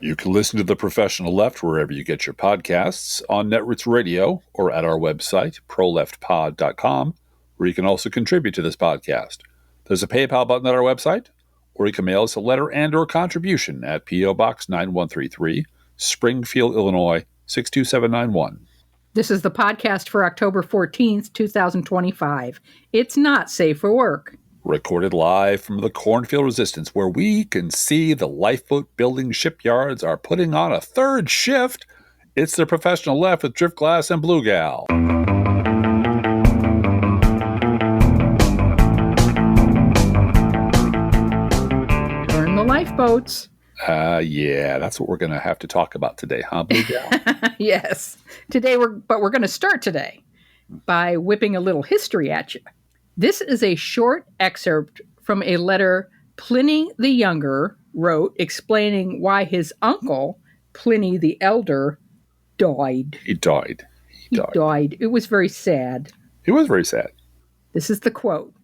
You can listen to The Professional Left wherever you get your podcasts, on Netroots Radio, or at our website, proleftpod.com, where you can also contribute to this podcast. There's a PayPal button at our website, or you can mail us a letter and or contribution at P.O. Box 9133, Springfield, Illinois, 62791. This is the podcast for October 14th, 2025. It's not safe for work. Recorded live from the Cornfield Resistance, where we can see the lifeboat building shipyards are putting on a third shift. It's The Professional Left with Driftglass and Blue Gal. Burn the lifeboats. Yeah, that's what we're going to have to talk about today, huh, Blue Gal? Yes. We're going to start today by whipping a little history at you. This is a short excerpt from a letter Pliny the Younger wrote explaining why his uncle, Pliny the Elder, died. He died. It was very sad. It was very sad. This is the quote.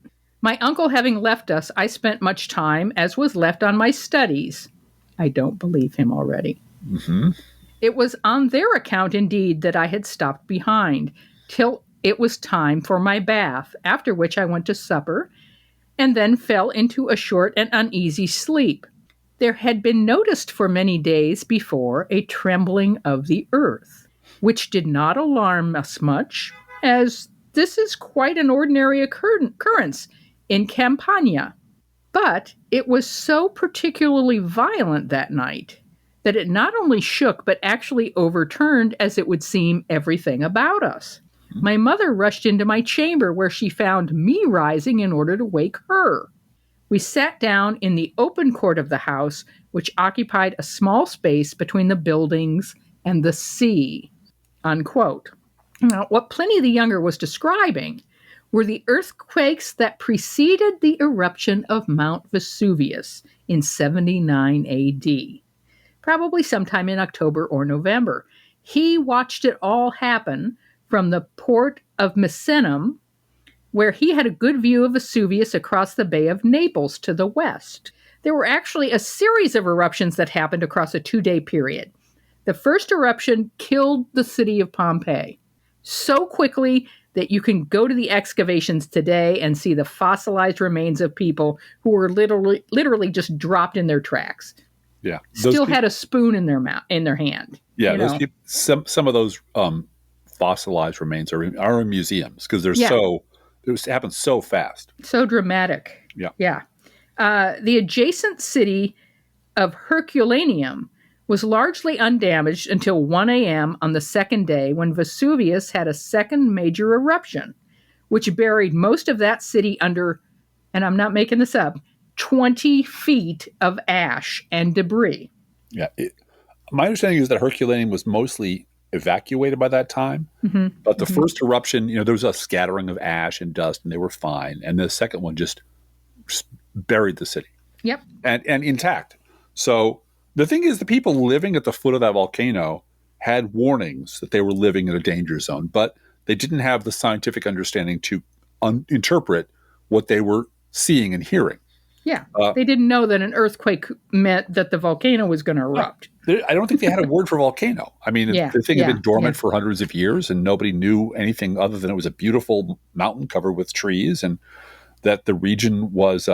My uncle having left us, I spent much time, as was left on my studies. I don't believe him already. Mm-hmm. It was on their account, indeed, that I had stopped behind, till it was time for my bath, after which I went to supper, and then fell into a short and uneasy sleep. There had been noticed for many days before a trembling of the earth, which did not alarm us much, as this is quite an ordinary occurrence in Campania. But it was so particularly violent that night that it not only shook but actually overturned, as it would seem, everything about us. My mother rushed into my chamber, where she found me rising in order to wake her. We sat down in the open court of the house, which occupied a small space between the buildings and the sea." Unquote. Now, what Pliny the Younger was describing were the earthquakes that preceded the eruption of Mount Vesuvius in 79 AD, probably sometime in October or November. He watched it all happen from the port of Misenum, where he had a good view of Vesuvius across the Bay of Naples to the west. There were actually a series of eruptions that happened across a 2-day period. The first eruption killed the city of Pompeii so quickly that you can go to the excavations today and see the fossilized remains of people who were literally just dropped in their tracks. Yeah, Still had a spoon in their mouth, in their hand. Yeah, those people, some of those fossilized remains are in museums because it happens so fast. So dramatic. Yeah. The adjacent city of Herculaneum was largely undamaged until 1 a.m. on the second day, when Vesuvius had a second major eruption, which buried most of that city under, and I'm not making this up, 20 feet of ash and debris. Yeah. My understanding is that Herculaneum was mostly evacuated by that time, but the first eruption, there was a scattering of ash and dust, and they were fine. And the second one just buried the city. Yep. And intact. So the thing is, the people living at the foot of that volcano had warnings that they were living in a danger zone, but they didn't have the scientific understanding to interpret what they were seeing and hearing. Yeah. They didn't know that an earthquake meant that the volcano was going to erupt. I don't think they had a word for volcano. I mean, the thing had been dormant for hundreds of years, and nobody knew anything other than it was a beautiful mountain covered with trees, and that the region was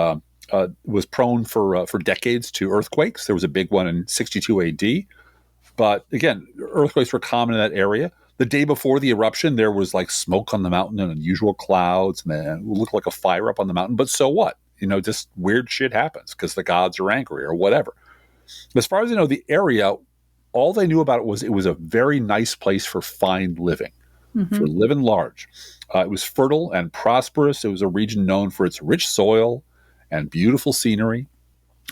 prone for decades to earthquakes. There was a big one in 62 AD. But again, earthquakes were common in that area. The day before the eruption, there was like smoke on the mountain and unusual clouds, and it looked like a fire up on the mountain. But so what? Just weird shit happens because the gods are angry or whatever. As far as the area, all they knew about it was a very nice place for fine living, for living large. It was fertile and prosperous. It was a region known for its rich soil and beautiful scenery,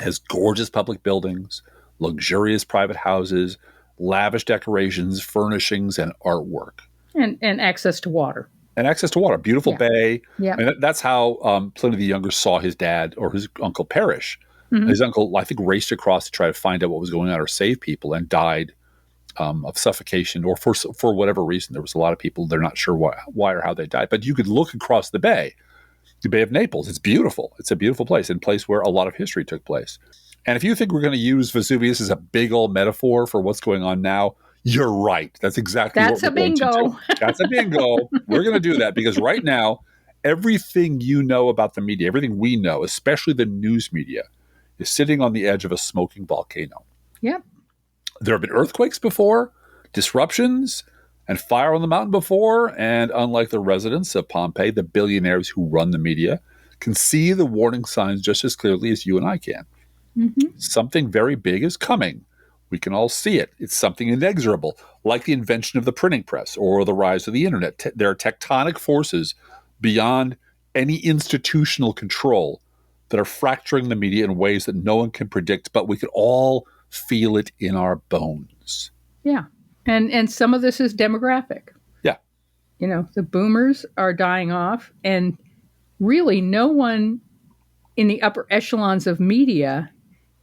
has gorgeous public buildings, luxurious private houses, lavish decorations, furnishings, and artwork. And access to water. Beautiful bay. Yeah. And that's how Pliny the Younger saw his dad or his uncle perish. His uncle, I think, raced across to try to find out what was going on or save people, and died of suffocation or for whatever reason. There was a lot of people, they're not sure why or how they died. But you could look across the Bay of Naples. It's beautiful. It's a beautiful place, and a place where a lot of history took place. And if you think we're going to use Vesuvius as a big old metaphor for what's going on now, you're right. That's exactly what we're going to do. That's a bingo. We're going to do that because right now, everything you know about the media, everything we know, especially the news media, is sitting on the edge of a smoking volcano. Yep. There have been earthquakes before, disruptions, and fire on the mountain before. And unlike the residents of Pompeii, the billionaires who run the media can see the warning signs just as clearly as you and I can. Mm-hmm. Something very big is coming. We can all see it. It's something inexorable, like the invention of the printing press or the rise of the internet. There are tectonic forces beyond any institutional control that are fracturing the media in ways that no one can predict, but we can all feel it in our bones. Yeah. And some of this is demographic. Yeah. The boomers are dying off, and really no one in the upper echelons of media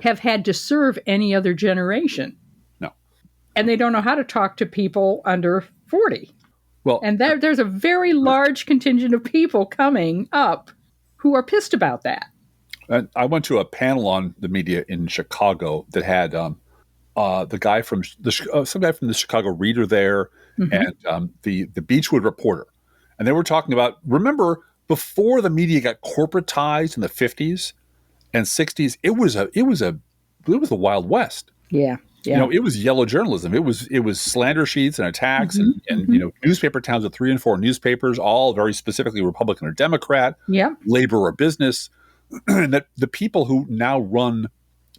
have had to serve any other generation. No. And they don't know how to talk to people under 40. Well, and there's a very large contingent of people coming up who are pissed about that. And I went to a panel on the media in Chicago that had the guy from some guy from the Chicago Reader there, mm-hmm. and the Beachwood Reporter, and they were talking about, remember, before the media got corporatized in the 50s and 60s, it was the Wild West. Yeah. Yeah. It was yellow journalism. It was slander sheets and attacks, mm-hmm. and mm-hmm. Newspaper towns with 3 and 4 newspapers, all very specifically Republican or Democrat, labor or business. And that the people who now run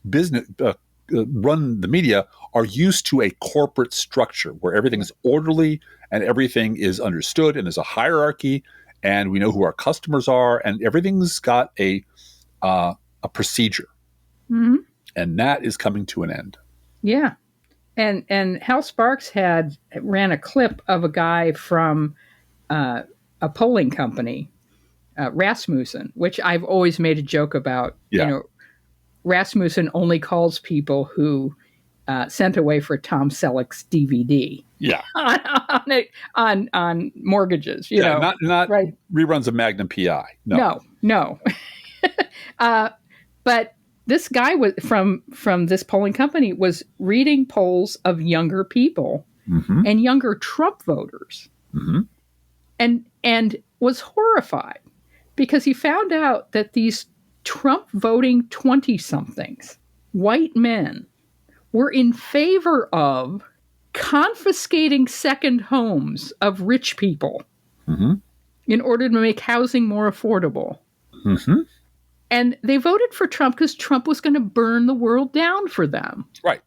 the media are used to a corporate structure where everything is orderly and everything is understood, and there's a hierarchy, and we know who our customers are, and everything's got a procedure, mm-hmm. and that is coming to an end. Yeah, and Hal Sparks ran a clip of a guy from a polling company, Rasmussen, which I've always made a joke about. Yeah. Rasmussen only calls people who sent away for Tom Selleck's DVD. Yeah. on mortgages. Not right. Reruns of Magnum PI. No. But this guy was from this polling company was reading polls of younger people, mm-hmm. and younger Trump voters, mm-hmm. and was horrified because he found out that these Trump voting 20-somethings, white men, were in favor of confiscating second homes of rich people, mm-hmm. in order to make housing more affordable. Mm-hmm. And they voted for Trump because Trump was going to burn the world down for them. Right.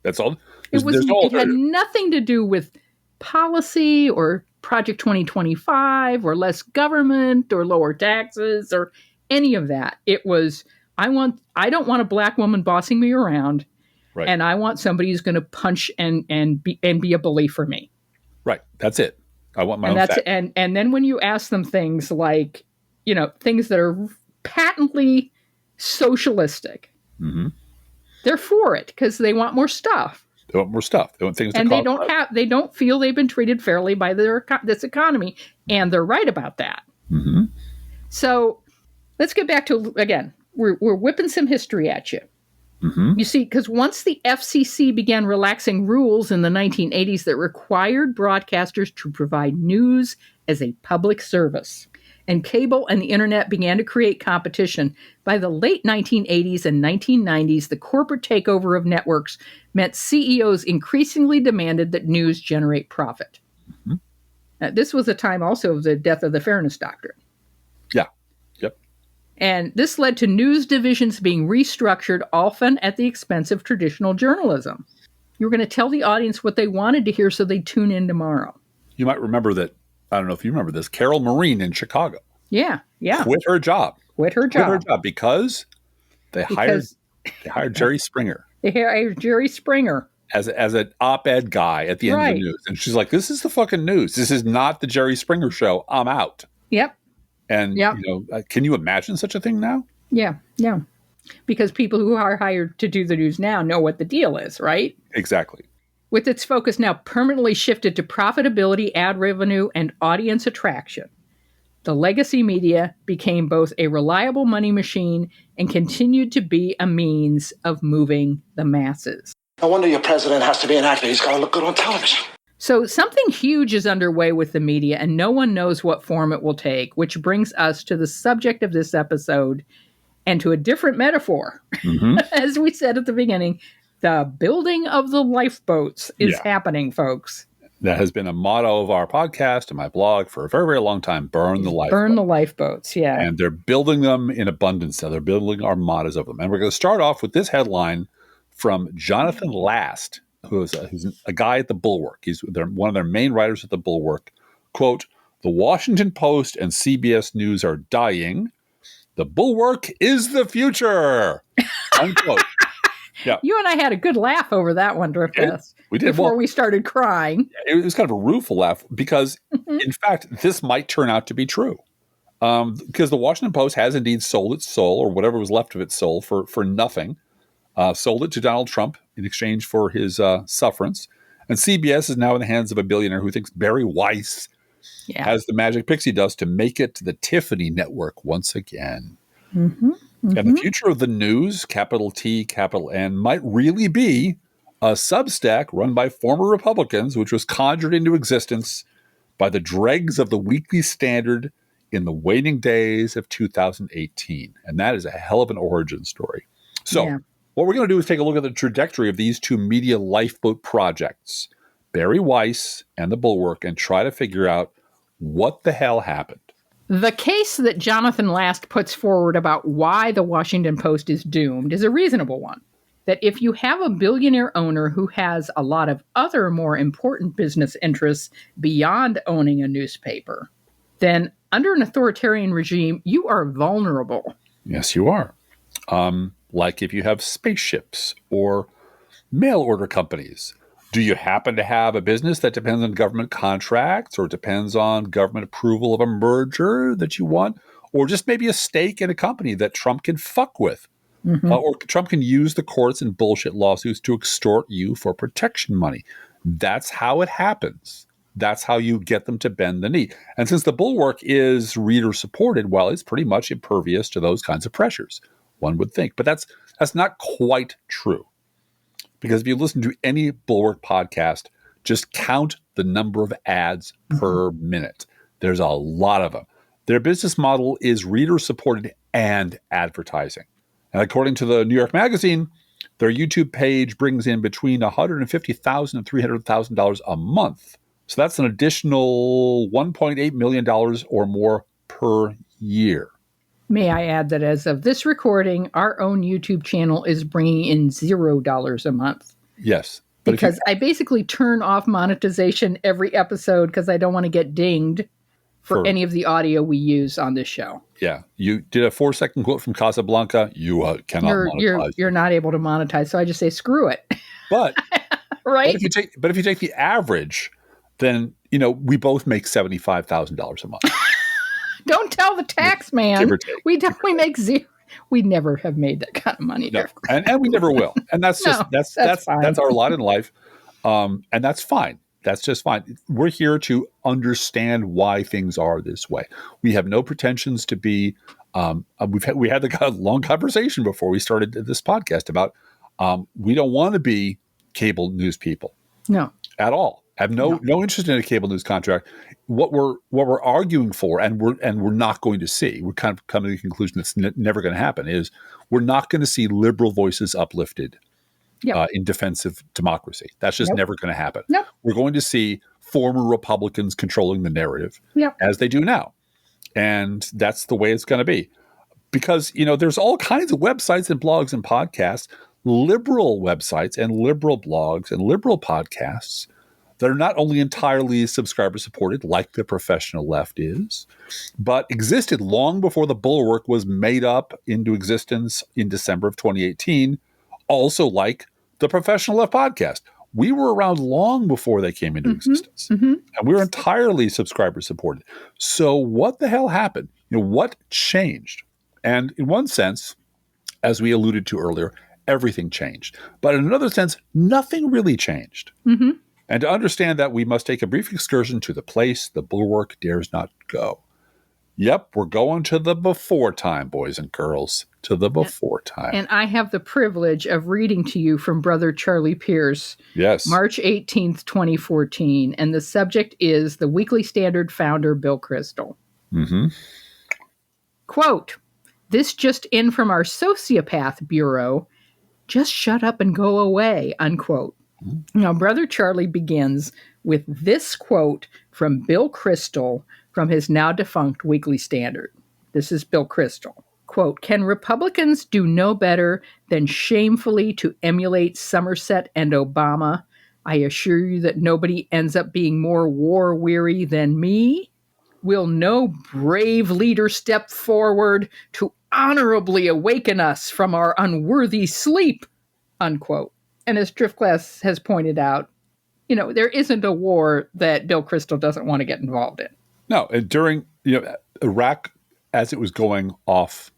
That's all. It had nothing to do with policy or Project 2025 or less government or lower taxes or any of that. It was, I don't want a black woman bossing me around, right. and I want somebody who's going to punch and be a bully for me. Right. That's it. I want my own fact. And then when you ask them things like, things that are patently socialistic, mm-hmm. they're for it because they want more stuff. They want more stuff. They want things to and they don't feel they've been treated fairly by this economy, and they're right about that. Mm-hmm. So let's get back to, again, we're whipping some history at you. Mm-hmm. You see, because once the FCC began relaxing rules in the 1980s that required broadcasters to provide news as a public service, and cable and the internet began to create competition, by the late 1980s and 1990s, the corporate takeover of networks meant CEOs increasingly demanded that news generate profit. Mm-hmm. Now, this was a time also of the death of the Fairness Doctrine. Yeah. Yep. And this led to news divisions being restructured, often at the expense of traditional journalism. You were going to tell the audience what they wanted to hear so they'd tune in tomorrow. You might remember that, I don't know if you remember this, Carol Marine in Chicago. Yeah. Quit her job because they hired Jerry Springer. They hired Jerry Springer as an op-ed guy at the end of the news. And she's like, this is the fucking news. This is not the Jerry Springer show. I'm out. Yep. And, can you imagine such a thing now? Yeah. Yeah. Because people who are hired to do the news now know what the deal is, right? Exactly. With its focus now permanently shifted to profitability, ad revenue, and audience attraction, The legacy media became both a reliable money machine and continued to be a means of moving the masses. No wonder your president has to be an actor. He's got to look good on television. So something huge is underway with the media, and no one knows what form it will take, which brings us to the subject of this episode and to a different metaphor. Mm-hmm. As we said at the beginning, the building of the lifeboats is happening, folks. That has been a motto of our podcast and my blog for a very, very long time. Burn the lifeboats. Burn the lifeboats, yeah. And they're building them in abundance now. They're building armadas of them. And we're going to start off with this headline from Jonathan Last, who's a guy at the Bulwark. He's one of their main writers at the Bulwark. Quote, "The Washington Post and CBS News are dying. The Bulwark is the future." Unquote. Yeah. You and I had a good laugh over that one, Driftess. We did. Before we started crying. It was kind of a rueful laugh because, in fact, this might turn out to be true. Because the Washington Post has indeed sold its soul, or whatever was left of its soul, for nothing. Sold it to Donald Trump in exchange for his sufferance. And CBS is now in the hands of a billionaire who thinks Bari Weiss has the magic pixie dust to make it to the Tiffany network once again. Mm-hmm. Mm-hmm. And the future of the news, capital T, capital N, might really be a Substack run by former Republicans, which was conjured into existence by the dregs of the Weekly Standard in the waning days of 2018. And that is a hell of an origin story. So what we're going to do is take a look at the trajectory of these two media lifeboat projects, Bari Weiss and the Bulwark, and try to figure out what the hell happened. The case that Jonathan Last puts forward about why the Washington Post is doomed is a reasonable one. That if you have a billionaire owner who has a lot of other more important business interests beyond owning a newspaper, then under an authoritarian regime, you are vulnerable. Yes, you are. Like if you have spaceships or mail order companies. Do you happen to have a business that depends on government contracts or depends on government approval of a merger that you want? Or just maybe a stake in a company that Trump can fuck with? Mm-hmm. Or Trump can use the courts and bullshit lawsuits to extort you for protection money. That's how it happens. That's how you get them to bend the knee. And since the Bulwark is reader-supported, well, it's pretty much impervious to those kinds of pressures, one would think. But that's not quite true. Because if you listen to any Bulwark podcast, just count the number of ads per minute. There's a lot of them. Their business model is reader-supported and advertising. And according to the New York Magazine, their YouTube page brings in between $150,000 and $300,000 a month. So that's an additional $1.8 million or more per year. May I add that as of this recording, our own YouTube channel is bringing in $0 a month. Yes. Because I basically turn off monetization every episode because I don't want to get dinged for any of the audio we use on this show. Yeah. You did a 4-second quote from Casablanca. You cannot monetize. You're not able to monetize. So I just say, screw it. But, right? But if you take the average, then, we both make $75,000 a month. Don't tell the tax man. We definitely make zero. We never have made that kind of money. No. And we never will. And that's just that's our lot in life. And that's fine. That's just fine. We're here to understand why things are this way. We have no pretensions to be. We had a long conversation before we started this podcast about we don't want to be cable news people. No, at all. I have no interest in a cable news contract. What we're arguing for, and we're not going to see. We're kind of coming to the conclusion that's never going to happen. Is we're not going to see liberal voices uplifted in defense of democracy. That's just never going to happen. Nope. We're going to see former Republicans controlling the narrative as they do now, and that's the way it's going to be. Because there's all kinds of websites and blogs and podcasts, liberal websites and liberal blogs and liberal podcasts that are not only entirely subscriber-supported, like the professional left is, but existed long before the Bulwark was made up into existence in December of 2018, also like the professional left podcast. We were around long before they came into existence, and we were entirely subscriber-supported. So what the hell happened? What changed? And in one sense, as we alluded to earlier, everything changed. But in another sense, nothing really changed. Mm-hmm. And to understand that, we must take a brief excursion to the place the Bulwark dares not go. Yep, we're going to the before time, boys and girls, to the before time. And I have the privilege of reading to you from Brother Charlie Pierce, yes, March 18th, 2014. And the subject is the Weekly Standard founder, Bill Kristol. Mm-hmm. Quote, "This just in from our sociopath bureau. Just shut up and go away," unquote. Mm-hmm. Now, Brother Charlie begins with this quote from Bill Kristol from his now defunct Weekly Standard. This is Bill Kristol. Quote, "Can Republicans do no better than shamefully to emulate Somerset and Obama? I assure you that nobody ends up being more war-weary than me. Will no brave leader step forward to honorably awaken us from our unworthy sleep?" Unquote. And as Driftglass has pointed out, there isn't a war that Bill Kristol doesn't want to get involved in. No, during Iraq, as it was going off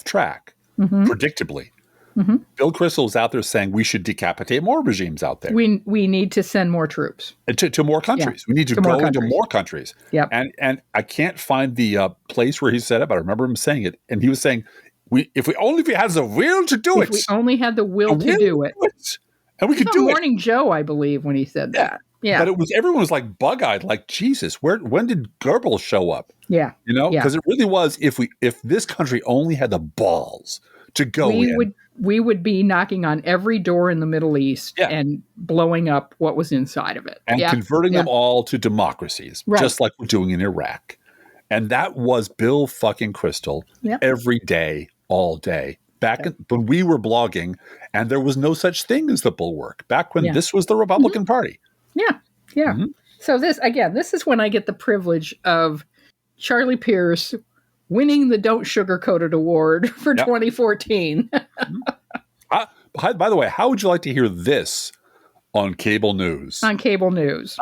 track, predictably, Bill Kristol is out there saying we should decapitate more regimes out there. We need to send more troops to more countries. Yeah. We need to go into more countries. Yep. And I can't find the place where he said it, but I remember him saying it. And he was saying, if we had the will to do it. If we only had the will to do it. And we could do it. Morning Joe, I believe, when he said that. Yeah. But everyone was like bug-eyed, like, Jesus, when did Goebbels show up? Yeah. Because it really was, if this country only had the balls to go we would be knocking on every door in the Middle East and blowing up what was inside of it. And converting them all to democracies, just like we're doing in Iraq. And that was Bill fucking Kristol every day, all day. Back when we were blogging, and there was no such thing as the Bulwark, back when this was the Republican Party. Yeah, yeah. Mm-hmm. So this is when I get the privilege of Charlie Pierce winning the Don't Sugarcoat It Award for 2014. By the way, how would you like to hear this on cable news? On cable news.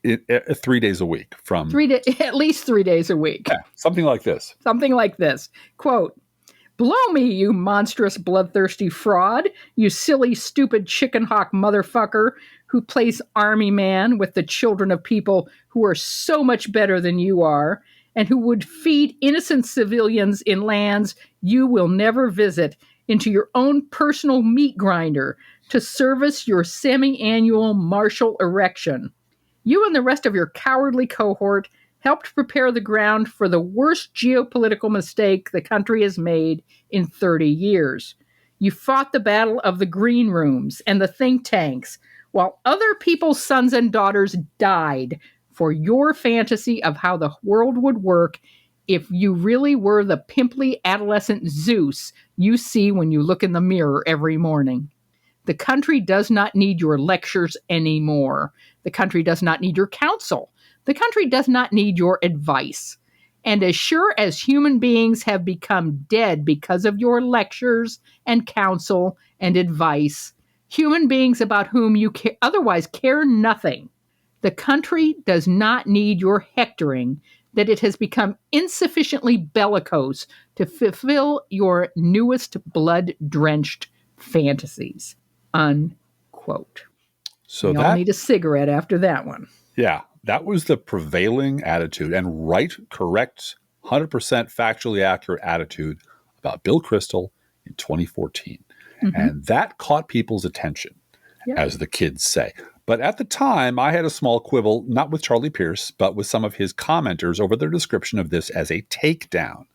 3 days a week from... at least 3 days a week. Yeah, something like this. Something like this. Quote, "Blow me, you monstrous bloodthirsty fraud, you silly, stupid chicken hawk motherfucker who plays army man with the children of people who are so much better than you are, and who would feed innocent civilians in lands you will never visit into your own personal meat grinder to service your semi-annual martial erection. You and the rest of your cowardly cohort helped prepare the ground for the worst geopolitical mistake the country has made in 30 years. You fought the battle of the green rooms and the think tanks, while other people's sons and daughters died for your fantasy of how the world would work if you really were the pimply adolescent Zeus you see when you look in the mirror every morning. The country does not need your lectures anymore. The country does not need your counsel. The country does not need your advice. And as sure as human beings have become dead because of your lectures and counsel and advice, human beings about whom you otherwise care nothing, the country does not need your hectoring that it has become insufficiently bellicose to fulfill your newest blood-drenched fantasies. Unquote. So we all need a cigarette after that one. Yeah, that was the prevailing attitude and right, correct, 100% factually accurate attitude about Bill Kristol in 2014. Mm-hmm. And that caught people's attention, as the kids say. But at the time, I had a small quibble, not with Charlie Pierce, but with some of his commenters over their description of this as a takedown.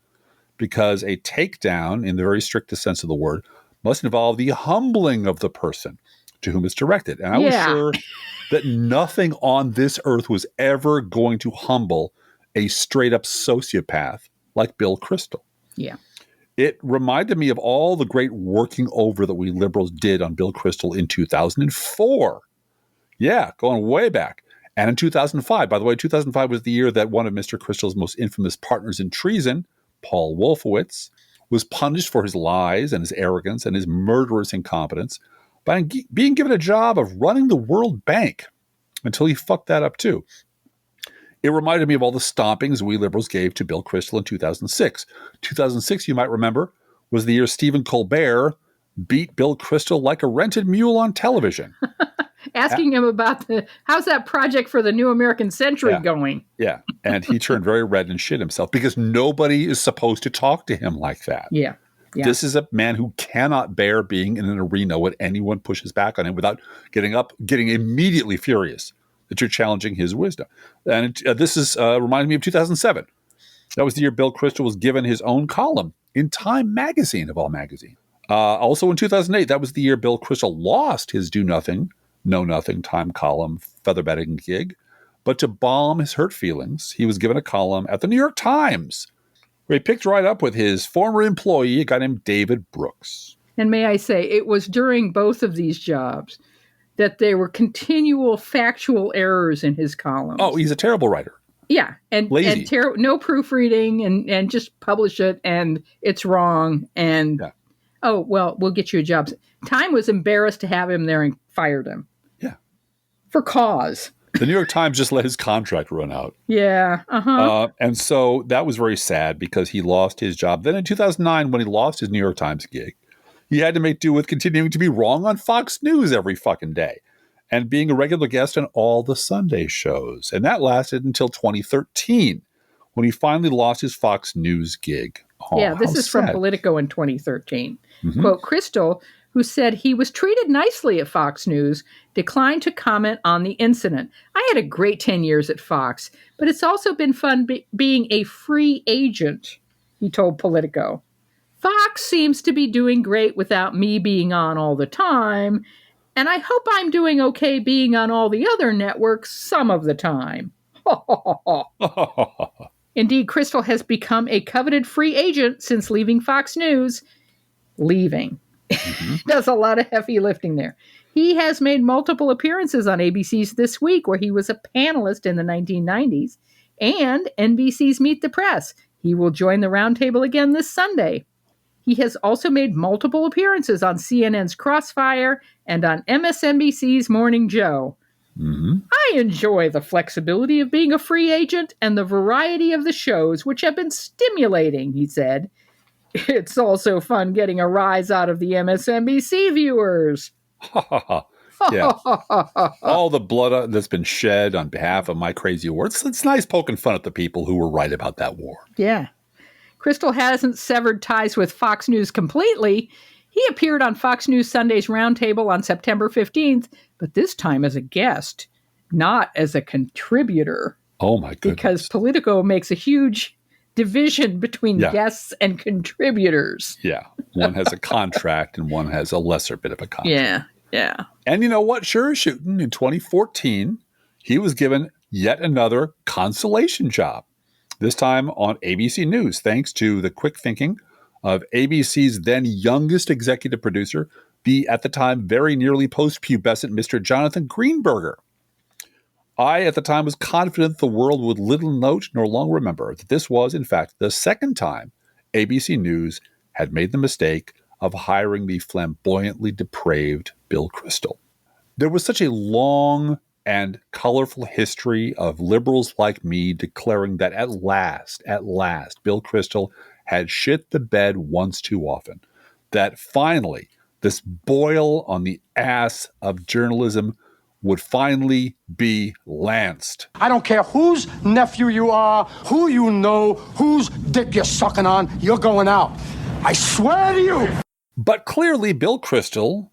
Because a takedown, in the very strictest sense of the word, must involve the humbling of the person to whom it's directed. And I was sure that nothing on this earth was ever going to humble a straight-up sociopath like Bill Kristol. Yeah. It reminded me of all the great working over that we liberals did on Bill Kristol in 2004. Yeah, going way back. And in 2005, by the way, 2005 was the year that one of Mr. Kristol's most infamous partners in treason, Paul Wolfowitz, was punished for his lies and his arrogance and his murderous incompetence by being given a job of running the World Bank until he fucked that up too. It reminded me of all the stompings we liberals gave to Bill Kristol in 2006. 2006, you might remember, was the year Stephen Colbert beat Bill Kristol like a rented mule on television. Asking him about how's that project for the new American century going? Yeah. And he turned very red and shit himself because nobody is supposed to talk to him like that. Yeah. This is a man who cannot bear being in an arena when anyone pushes back on him without getting immediately furious that you're challenging his wisdom. And this is reminds me of 2007. That was the year Bill Kristol was given his own column in Time magazine, of all magazines. Also in 2008, that was the year Bill Kristol lost his Do Nothing, Know Nothing Time column featherbedding gig. But to balm his hurt feelings, he was given a column at the New York Times, where he picked right up with his former employee, a guy named David Brooks. And may I say, it was during both of these jobs that there were continual factual errors in his columns. Oh, he's a terrible writer. Yeah, and no proofreading, and just publish it, and it's wrong, and oh, well, we'll get you a job. Time was embarrassed to have him there and fired him. Yeah. For cause. The New York Times just let his contract run out. Yeah, and so that was very sad because he lost his job. Then in 2009, when he lost his New York Times gig, he had to make do with continuing to be wrong on Fox News every fucking day and being a regular guest on all the Sunday shows. And that lasted until 2013, when he finally lost his Fox News gig. Oh, yeah, this is sad. From Politico in 2013. Quote, Kristol, who said he was treated nicely at Fox News, declined to comment on the incident. I had a great 10 years at Fox, but it's also been fun being a free agent, he told Politico. Fox seems to be doing great without me being on all the time, and I hope I'm doing okay being on all the other networks some of the time. Indeed, Kristol has become a coveted free agent since leaving Fox News. Leaving. Does a lot of heavy lifting there. He has made multiple appearances on ABC's This Week, where he was a panelist in the 1990s, and NBC's Meet the Press. He will join the roundtable again this Sunday. He has also made multiple appearances on CNN's Crossfire and on MSNBC's Morning Joe. I enjoy the flexibility of being a free agent and the variety of the shows, which have been stimulating, he said. It's also fun getting a rise out of the MSNBC viewers. Yeah. All the blood that's been shed on behalf of my crazy war. It's nice poking fun at the people who were right about that war. Yeah. Kristol hasn't severed ties with Fox News completely. He appeared on Fox News Sunday's Roundtable on September 15th, but this time as a guest, not as a contributor. Oh, my goodness. Because Politico makes a huge division between guests and contributors. Yeah. One has a contract and one has a lesser bit of a contract. Yeah. And you know what? Sure as shooting, in 2014, he was given yet another consolation job. This time on ABC News, thanks to the quick thinking of ABC's then youngest executive producer, the at the time very nearly post-pubescent Mr. Jonathan Greenberger. I, at the time, was confident the world would little note nor long remember that this was, in fact, the second time ABC News had made the mistake of hiring the flamboyantly depraved Bill Kristol. There was such a long and colorful history of liberals like me declaring that at last, Bill Kristol had shit the bed once too often, that finally this boil on the ass of journalism would finally be lanced. I don't care whose nephew you are, who you know, whose dick you're sucking on, you're going out. I swear to you. But clearly Bill Kristol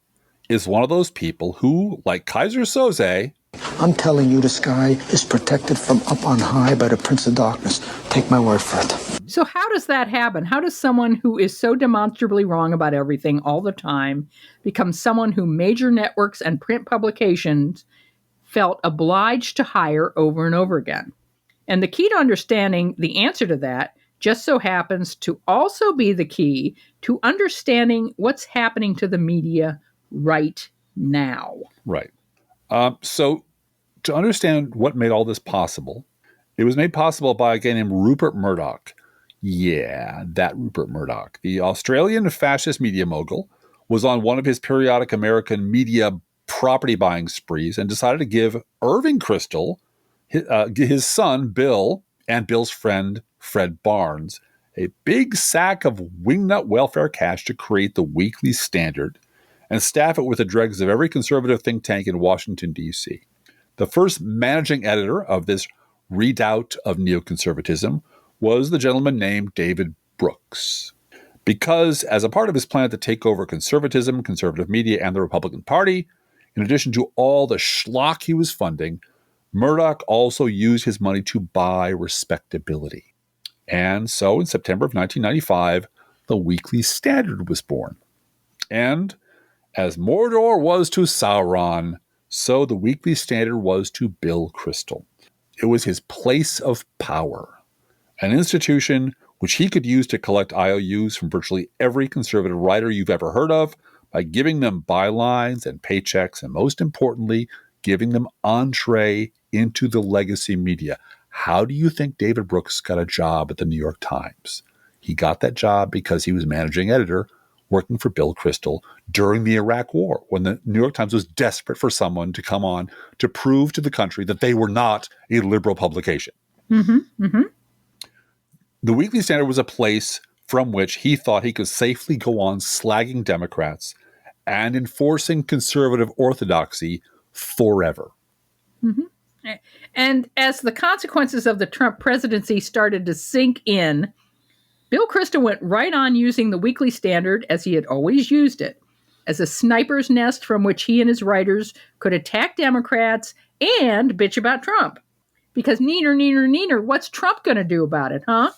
is one of those people who, like Kaiser Soze, I'm telling you, the sky is protected from up on high by the Prince of Darkness. Take my word for it. So how does that happen? How does someone who is so demonstrably wrong about everything all the time become someone who major networks and print publications felt obliged to hire over and over again? And the key to understanding the answer to that just so happens to also be the key to understanding what's happening to the media right now. Right. So to understand what made all this possible, it was made possible by a guy named Rupert Murdoch. Yeah, that Rupert Murdoch. The Australian fascist media mogul was on one of his periodic American media property buying sprees and decided to give Irving Kristol, his son Bill, and Bill's friend Fred Barnes, a big sack of wingnut welfare cash to create the Weekly Standard and staff it with the dregs of every conservative think tank in Washington, D.C. The first managing editor of this redoubt of neoconservatism was the gentleman named David Brooks. Because as a part of his plan to take over conservatism, conservative media, and the Republican Party, in addition to all the schlock he was funding, Murdoch also used his money to buy respectability. And so in September of 1995, the Weekly Standard was born. And as Mordor was to Sauron, so the Weekly Standard was to Bill Kristol. It was his place of power, an institution which he could use to collect IOUs from virtually every conservative writer you've ever heard of by giving them bylines and paychecks, and most importantly, giving them entree into the legacy media. How do you think David Brooks got a job at the New York Times? He got that job because he was managing editor working for Bill Kristol during the Iraq War, when the New York Times was desperate for someone to come on to prove to the country that they were not a liberal publication. Mm-hmm, mm-hmm. The Weekly Standard was a place from which he thought he could safely go on slagging Democrats and enforcing conservative orthodoxy forever. Mm-hmm. And as the consequences of the Trump presidency started to sink in, Bill Kristol went right on using the Weekly Standard, as he had always used it, as a sniper's nest from which he and his writers could attack Democrats and bitch about Trump. Because neener, what's Trump going to do about it, huh?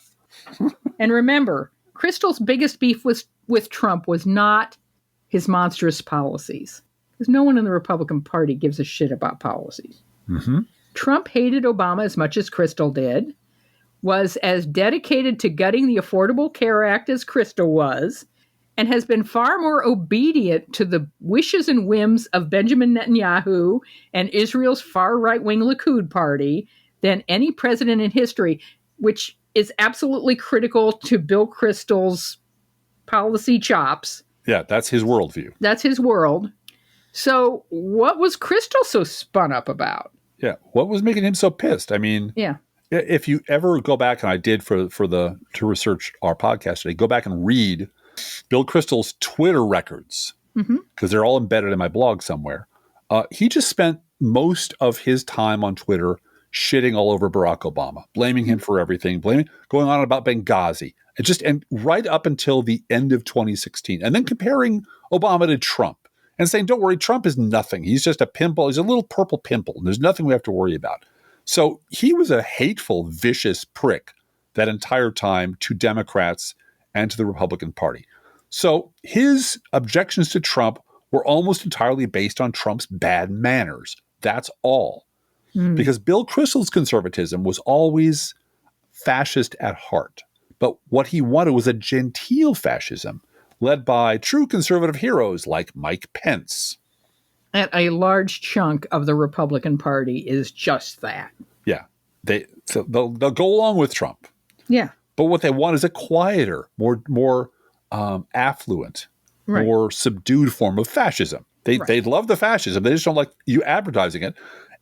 And remember, Kristol's biggest beef with Trump was not his monstrous policies. Because no one in the Republican Party gives a shit about policies. Mm-hmm. Trump hated Obama as much as Kristol did, was as dedicated to gutting the Affordable Care Act as Kristol was, and has been far more obedient to the wishes and whims of Benjamin Netanyahu and Israel's far-right-wing Likud party than any president in history, which is absolutely critical to Bill Kristol's policy chops. Yeah, that's his worldview. That's his world. So what was Kristol so spun up about? Yeah, what was making him so pissed? I mean, yeah. If you ever go back, and I did to research our podcast today, go back and read Bill Kristol's Twitter records, because they're all embedded in my blog somewhere. He just spent most of his time on Twitter shitting all over Barack Obama, blaming him for everything, going on about Benghazi, and right up until the end of 2016, and then comparing Obama to Trump and saying, "Don't worry, Trump is nothing. He's just a pimple. He's a little purple pimple, and there's nothing we have to worry about." So he was a hateful, vicious prick that entire time to Democrats and to the Republican Party. So his objections to Trump were almost entirely based on Trump's bad manners. That's all. Because Bill Kristol's conservatism was always fascist at heart. But what he wanted was a genteel fascism led by true conservative heroes like Mike Pence. And a large chunk of the Republican Party is just that. Yeah. They'll go along with Trump. Yeah. But what they want is a quieter, more affluent, more subdued form of fascism. They love the fascism. They just don't like you advertising it.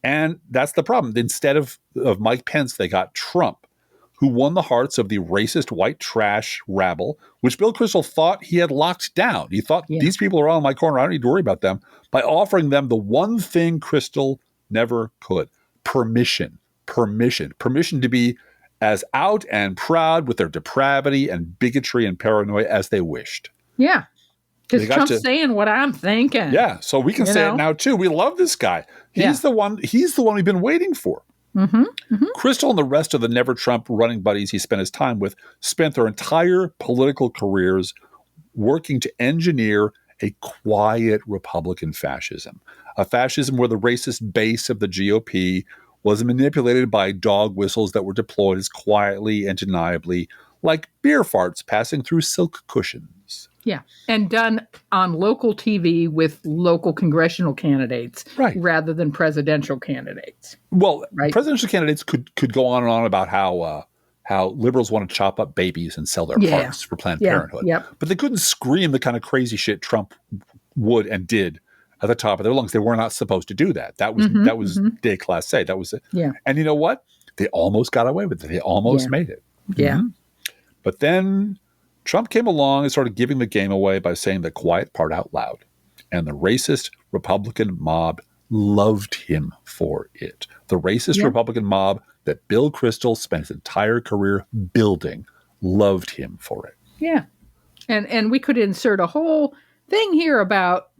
And that's the problem. Instead of Mike Pence, they got Trump, who won the hearts of the racist white trash rabble, which Bill Kristol thought he had locked down. He thought, these people are all in my corner. I don't need to worry about them, by offering them the one thing Kristol never could: permission to be as out and proud with their depravity and bigotry and paranoia as they wished. Yeah. Because Trump's saying what I'm thinking. Yeah. So we can say it now too. We love this guy. He's the one we've been waiting for. Kristol and the rest of the Never Trump running buddies he spent his time with spent their entire political careers working to engineer a quiet Republican fascism, a fascism where the racist base of the GOP was manipulated by dog whistles that were deployed as quietly and deniably, like beer farts passing through silk cushions. Yeah, and done on local TV with local congressional candidates rather than presidential candidates. Well, presidential candidates could go on and on about how liberals want to chop up babies and sell their parts for Planned Parenthood. But they couldn't scream the kind of crazy shit Trump would and did at the top of their lungs. They were not supposed to do that. That was déclassé. That was it. Yeah. And you know what? They almost got away with it. They almost made it. Yeah. But then Trump came along and started giving the game away by saying the quiet part out loud. And the racist Republican mob loved him for it. The racist Republican mob that Bill Kristol spent his entire career building loved him for it. Yeah. And we could insert a whole thing here about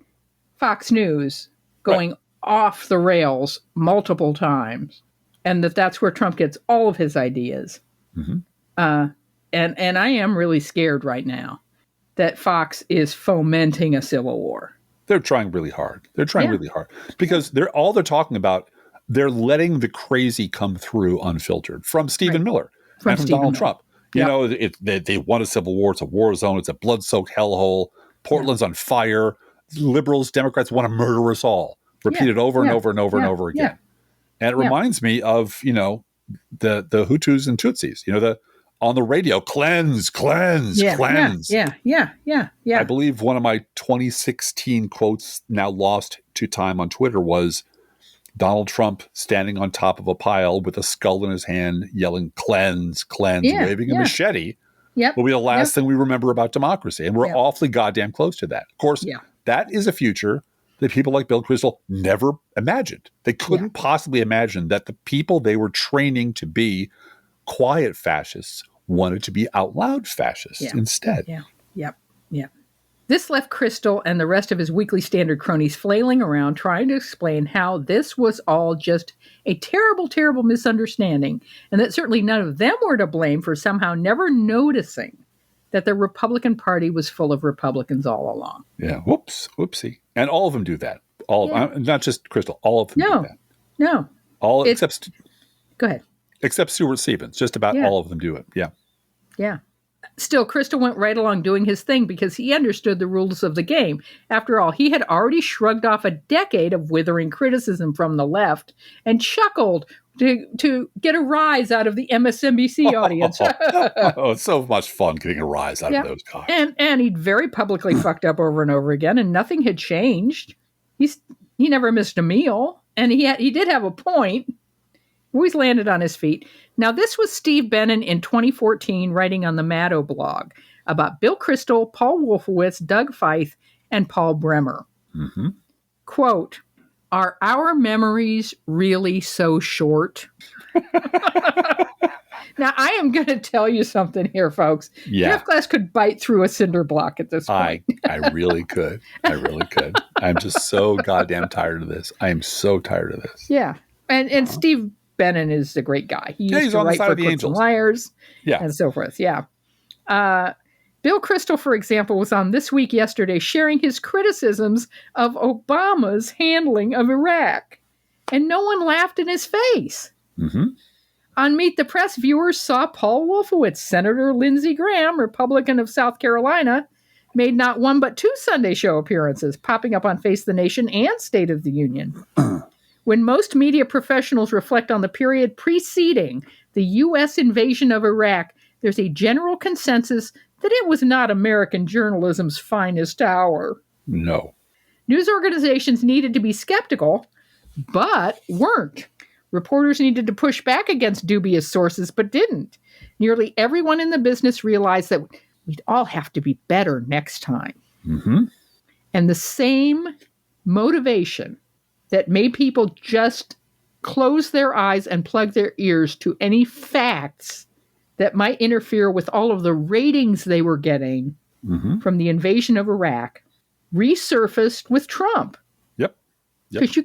Fox News going off the rails multiple times, and that's where Trump gets all of his ideas. Mm-hmm. And I am really scared right now that Fox is fomenting a civil war. They're trying really hard. Really hard because they're talking about. They're letting the crazy come through unfiltered from Stephen Miller and from Donald Trump. You know, they want a civil war. It's a war zone. It's a blood-soaked hellhole. Portland's on fire. Liberals, Democrats want to murder us all. Repeated over and over and over and over again. And it reminds me of, the Hutus and Tutsis, on the radio, cleanse. I believe one of my 2016 quotes now lost to time on Twitter was Donald Trump standing on top of a pile with a skull in his hand, yelling, cleanse, waving a machete. Will be the last thing we remember about democracy. And we're awfully goddamn close to that. Of course, that is a future that people like Bill Kristol never imagined. They couldn't possibly imagine that the people they were training to be quiet fascists wanted to be out loud fascists instead. This left Kristol and the rest of his Weekly Standard cronies flailing around trying to explain how this was all just a terrible, terrible misunderstanding, and that certainly none of them were to blame for somehow never noticing that the Republican Party was full of Republicans all along. Yeah, whoopsie. And all of them do that. Not just Kristol, all of them do that. No. Go ahead. Except Stuart Stevens. Just about all of them do it. Yeah. Yeah. Still, Kristol went right along doing his thing because he understood the rules of the game. After all, he had already shrugged off a decade of withering criticism from the left and chuckled to get a rise out of the MSNBC audience. It's so much fun getting a rise out of those guys. And he'd very publicly fucked up over and over again, and nothing had changed. He never missed a meal, and he did have a point. Always landed on his feet. Now, this was Steve Bannon in 2014 writing on the Maddow blog about Bill Kristol, Paul Wolfowitz, Doug Feith, and Paul Bremer. Mm-hmm. Quote, "Are our memories really so short?" Now, I am going to tell you something here, folks. Jeff Glass could bite through a cinder block at this point. I really could. I'm just so goddamn tired of this. I am so tired of this. Yeah. And Steve Bannon is a great guy. He used to write for Crooks and Liars and so forth. Yeah. Bill Kristol, for example, was on This Week yesterday sharing his criticisms of Obama's handling of Iraq. And no one laughed in his face. Mm-hmm. On Meet the Press, viewers saw Paul Wolfowitz, Senator Lindsey Graham, Republican of South Carolina, made not one but two Sunday show appearances, popping up on Face the Nation and State of the Union. When most media professionals reflect on the period preceding the U.S. invasion of Iraq, there's a general consensus that it was not American journalism's finest hour. No. News organizations needed to be skeptical, but weren't. Reporters needed to push back against dubious sources, but didn't. Nearly everyone in the business realized that we'd all have to be better next time. Mm-hmm. And the same motivation that made people just close their eyes and plug their ears to any facts that might interfere with all of the ratings they were getting from the invasion of Iraq resurfaced with Trump. Yep. Because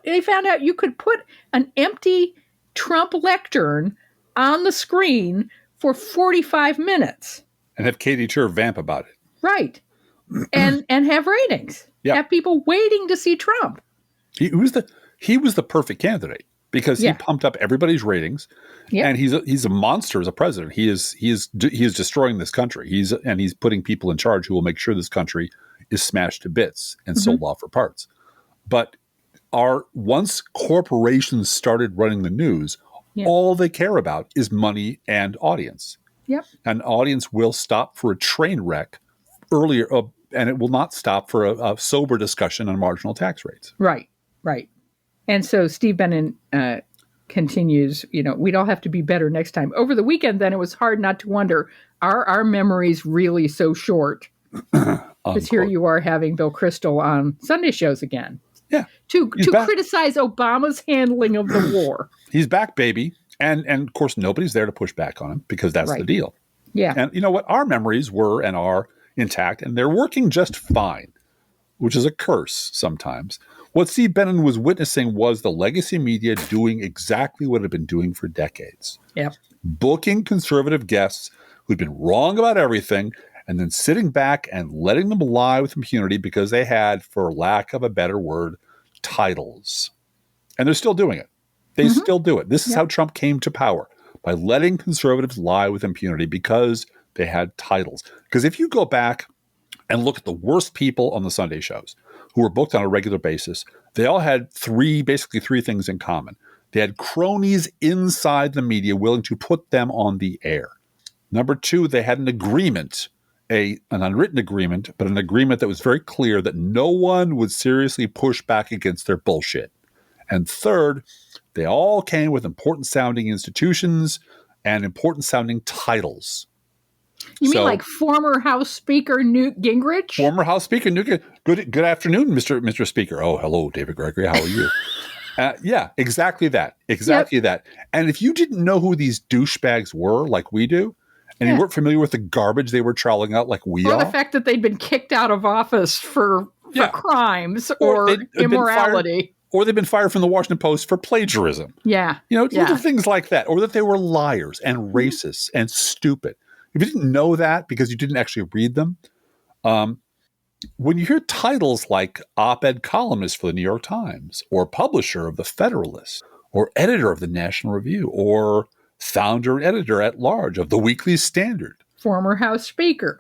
they found out you could put an empty Trump lectern on the screen for 45 minutes. And have Katie Tur vamp about it. Right. and have ratings. Yep. Have people waiting to see Trump. He was the perfect candidate because he pumped up everybody's ratings, and he's a monster as a president. He is destroying this country. He's putting people in charge who will make sure this country is smashed to bits and sold off for parts. But once corporations started running the news, all they care about is money and audience. Yep. An audience will stop for a train wreck earlier, and it will not stop for a sober discussion on marginal tax rates. Right. And so Steve Bannon continues, we'd all have to be better next time. Over the weekend, then, it was hard not to wonder, are our memories really so short? Because here you are having Bill Kristol on Sunday shows again. Yeah. To criticize Obama's handling of the war. He's back, baby. And of course, nobody's there to push back on him because that's the deal. Yeah. And you know what? Our memories were and are intact, and they're working just fine, which is a curse sometimes. What Steve Bannon was witnessing was the legacy media doing exactly what it had been doing for decades. Yep. Booking conservative guests who'd been wrong about everything and then sitting back and letting them lie with impunity because they had, for lack of a better word, titles. And they're still doing it. They still do it. This is how Trump came to power, by letting conservatives lie with impunity because they had titles. Because if you go back and look at the worst people on the Sunday shows who were booked on a regular basis, they all had basically three things in common. They had cronies inside the media willing to put them on the air. Number two, they had an agreement, an unwritten agreement, but an agreement that was very clear that no one would seriously push back against their bullshit. And third, they all came with important sounding institutions and important sounding titles. You mean like former House Speaker Newt Gingrich? Former House Speaker Newt Gingrich. Good afternoon, Mr. Speaker. Oh, hello, David Gregory. How are you? Yeah, exactly that. Exactly that. And if you didn't know who these douchebags were like we do, and you weren't familiar with the garbage they were trolling out like we are. Or the fact that they'd been kicked out of office for crimes or immorality. Or they've been fired from the Washington Post for plagiarism. Yeah. Little things like that. Or that they were liars and racists and stupid. If you didn't know that because you didn't actually read them, when you hear titles like op-ed columnist for the New York Times, or publisher of the Federalist, or editor of the National Review, or founder and editor at large of the Weekly Standard. Former House Speaker.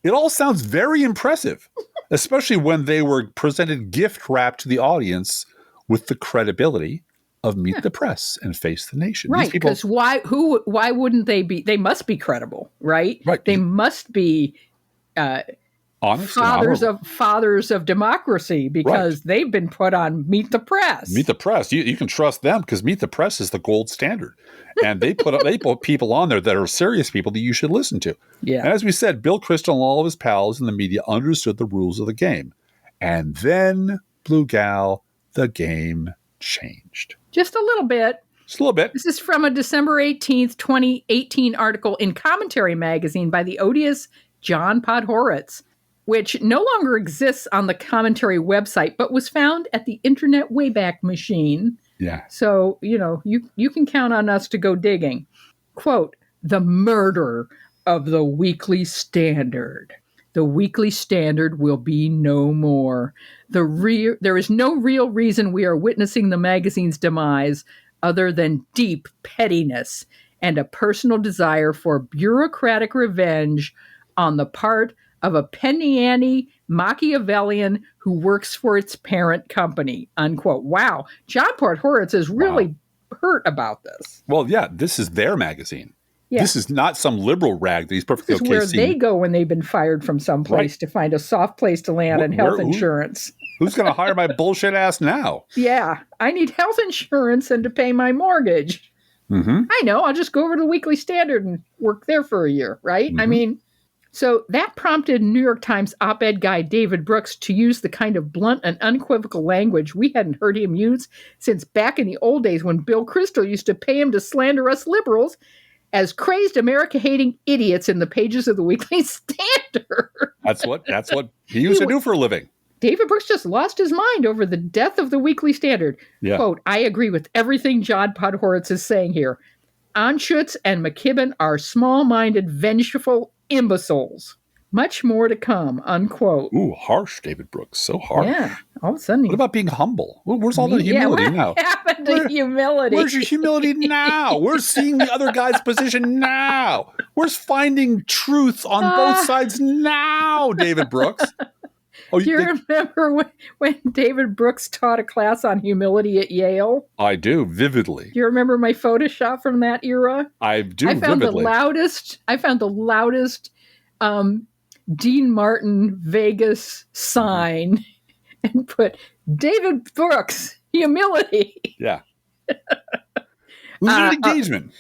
It all sounds very impressive, especially when they were presented gift wrapped to the audience with the credibility of Meet the Press and Face the Nation. Right, because why wouldn't they be? They must be credible, right? Right. They must be honest, fathers of democracy, because they've been put on Meet the Press. Meet the Press. You can trust them because Meet the Press is the gold standard. And they put people on there that are serious people that you should listen to. Yeah. And as we said, Bill Kristol and all of his pals in the media understood the rules of the game. And then, Blue Gal, the game changed. Just a little bit. This is from a December 18th, 2018 article in Commentary magazine by the odious John Podhoretz, which no longer exists on the Commentary website, but was found at the Internet Wayback Machine. Yeah. So, you can count on us to go digging. Quote, "The murder of the Weekly Standard. The Weekly Standard will be no more. There is no real reason we are witnessing the magazine's demise other than deep pettiness and a personal desire for bureaucratic revenge on the part of a penny-ante Machiavellian who works for its parent company," unquote. Wow. John Podhoretz is really hurt about this. Well, yeah, this is their magazine. Yeah. This is not some liberal rag that he's perfectly okay seeing. This is where they go when they've been fired from some place to find a soft place to land and health insurance. Who's going to hire my bullshit ass now? Yeah, I need health insurance and to pay my mortgage. Mm-hmm. I know, I'll just go over to the Weekly Standard and work there for a year, right? Mm-hmm. So that prompted New York Times op-ed guy David Brooks to use the kind of blunt and unequivocal language we hadn't heard him use since back in the old days when Bill Kristol used to pay him to slander us liberals as crazed America-hating idiots in the pages of the Weekly Standard. That's what he used to do for a living. David Brooks just lost his mind over the death of the Weekly Standard. Yeah. Quote, "I agree with everything John Podhoretz is saying here. Anschutz and McKibben are small-minded, vengeful imbeciles. Much more to come," unquote. Ooh, harsh, David Brooks. So harsh. Yeah. All of a sudden. What about being humble? Where's all the humility now? What happened to humility? Where's your humility now? Where's seeing the other guy's position now? Where's finding truth on both sides now, David Brooks? Do you remember when David Brooks taught a class on humility at Yale? I do, vividly. Do you remember my Photoshop from that era? I do, I found vividly. I found the loudest Dean Martin Vegas sign and put David Brooks, humility. Yeah. Limited engagement.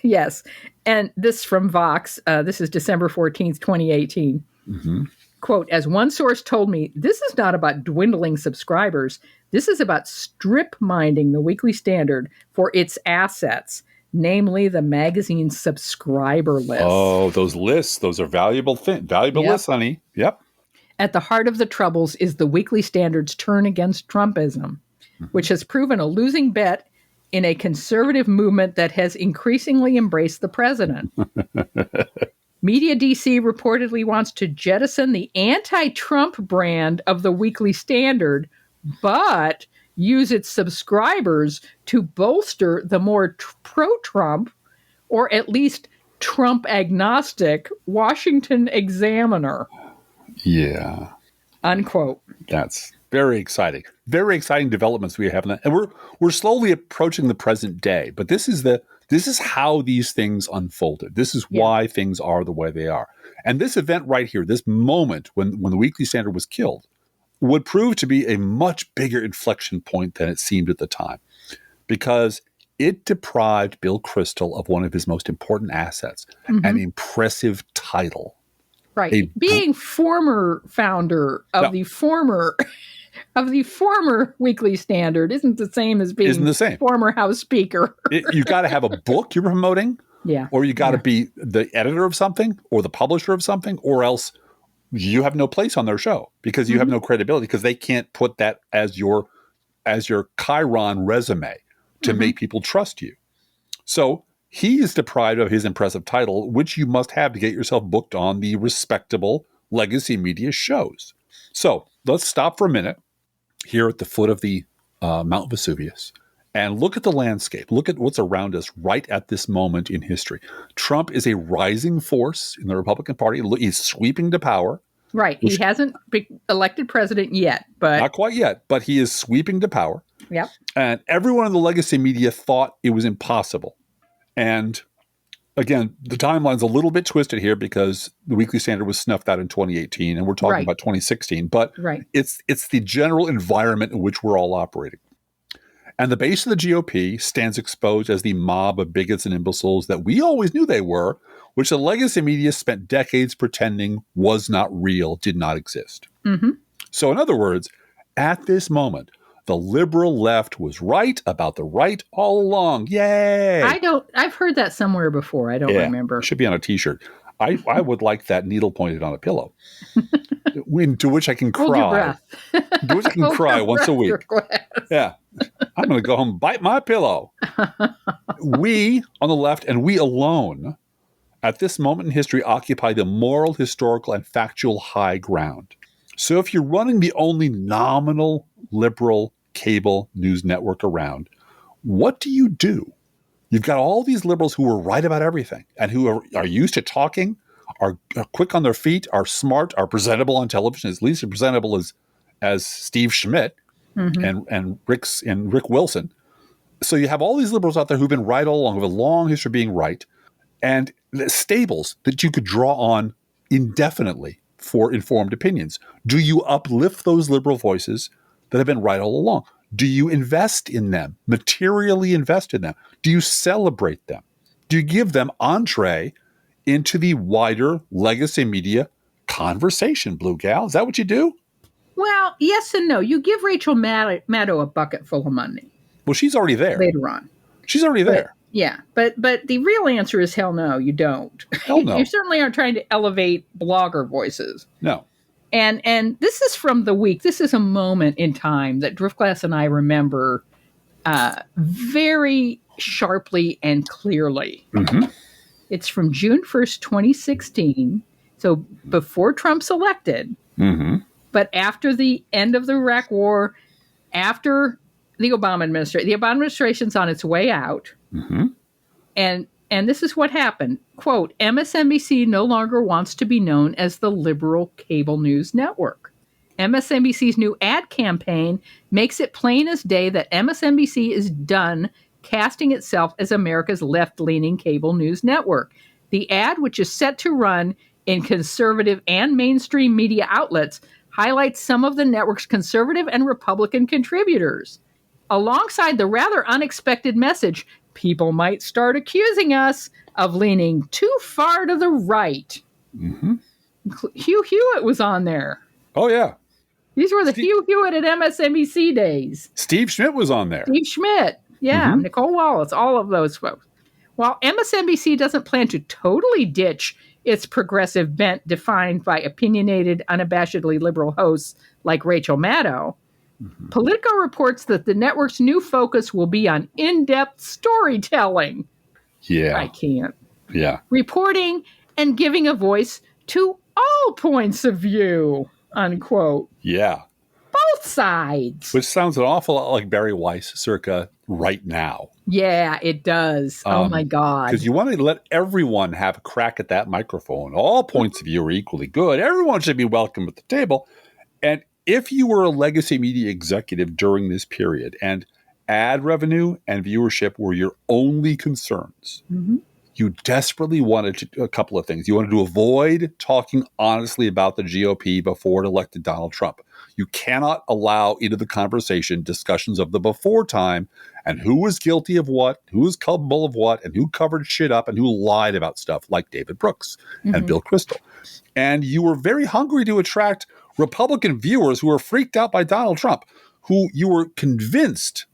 Yes. And this from Vox. This is December 14th, 2018. Mm-hmm. Quote, as one source told me, this is not about dwindling subscribers. This is about strip mining the Weekly Standard for its assets, namely the magazine's subscriber list. Oh, those lists. Those are valuable lists, honey. Yep. At the heart of the troubles is the Weekly Standard's turn against Trumpism, which has proven a losing bet in a conservative movement that has increasingly embraced the president. Media DC reportedly wants to jettison the anti-Trump brand of the Weekly Standard, but use its subscribers to bolster the more pro-Trump, or at least Trump-agnostic, Washington Examiner. Yeah. Unquote. That's very exciting. Very exciting developments we have in that. And we're slowly approaching the present day, but this is how these things unfolded. This is why things are the way they are. And this event right here, this moment when the Weekly Standard was killed, would prove to be a much bigger inflection point than it seemed at the time, because it deprived Bill Kristol of one of his most important assets, an impressive title. Right. Being former founder of the former Weekly Standard isn't the same as being former House Speaker. You got to have a book you're promoting, or you got to be the editor of something or the publisher of something, or else you have no place on their show because you have no credibility, because they can't put that as your Chiron resume to make people trust you. So he is deprived of his impressive title, which you must have to get yourself booked on the respectable legacy media shows. So let's stop for a minute here at the foot of the Mount Vesuvius and look at the landscape. Look at what's around us right at this moment in history. Trump is a rising force in the Republican Party. He's sweeping to power. Right. He hasn't been elected president yet, but not quite yet, but he is sweeping to power. Yep. And everyone in the legacy media thought it was impossible. And again, the timeline's a little bit twisted here because the Weekly Standard was snuffed out in 2018, and we're talking about 2016. But it's the general environment in which we're all operating. And the base of the GOP stands exposed as the mob of bigots and imbeciles that we always knew they were, which the legacy media spent decades pretending was not real, did not exist. Mm-hmm. So in other words, at this moment, the liberal left was right about the right all along. Yay! I've heard that somewhere before. I don't remember. It should be on a t-shirt. I would like that needle pointed on a pillow. To which I can cry. Hold your breath. To which I can cry once a week. Yeah. I'm going to go home and bite my pillow. We on the left, and we alone, at this moment in history, occupy the moral, historical, and factual high ground. So if you're running the only nominal liberal cable news network around, what do? You've got all these liberals who are right about everything and who are used to talking, are quick on their feet, are smart, are presentable on television, as least as presentable as Steve Schmidt and Rick Wilson. So you have all these liberals out there who've been right all along, who have a long history of being right, and stables that you could draw on indefinitely for informed opinions. Do you uplift those liberal voices that have been right all along? Do you invest in them, materially invest in them? Do you celebrate them? Do you give them entree into the wider legacy media conversation, Blue Gal? Is that what you do? Well, yes and no. You give Rachel Maddow a bucket full of money. Well, she's already there. Later on. She's already there. Yeah, but the real answer is hell no, you don't. Hell no. You certainly aren't trying to elevate blogger voices. No. And this is from the week. This is a moment in time that Driftglass and I remember very sharply and clearly. Mm-hmm. It's from June 1st, 2016. So before Trump's elected, but after the end of the Iraq War, after the Obama administration. The Obama administration's on its way out. Mm-hmm. And this is what happened. Quote, MSNBC no longer wants to be known as the liberal cable news network. MSNBC's new ad campaign makes it plain as day that MSNBC is done casting itself as America's left-leaning cable news network. The ad, which is set to run in conservative and mainstream media outlets, highlights some of the network's conservative and Republican contributors. Alongside the rather unexpected message, people might start accusing us of leaning too far to the right. Mm-hmm. Hugh Hewitt was on there. Oh, yeah. These were the Hugh Hewitt at MSNBC days. Steve Schmidt was on there. Steve Schmidt. Yeah. Mm-hmm. Nicole Wallace. All of those folks. While MSNBC doesn't plan to totally ditch its progressive bent defined by opinionated, unabashedly liberal hosts like Rachel Maddow, Politico reports that the network's new focus will be on in-depth storytelling. Yeah. I can't. Yeah. Reporting and giving a voice to all points of view, unquote. Yeah. Both sides. Which sounds an awful lot like Bari Weiss circa Right Now. Yeah, it does. Oh, my God. Because you want to let everyone have a crack at that microphone. All points of view are equally good. Everyone should be welcome at the table. And if you were a legacy media executive during this period and ad revenue and viewership were your only concerns, you desperately wanted a couple of things. You wanted to avoid talking honestly about the GOP before it elected Donald Trump. You cannot allow into the conversation discussions of the before time and who was guilty of what, who was culpable of what, and who covered shit up and who lied about stuff like David Brooks and Bill Kristol. And you were very hungry to attract Republican viewers who were freaked out by Donald Trump, who you were convinced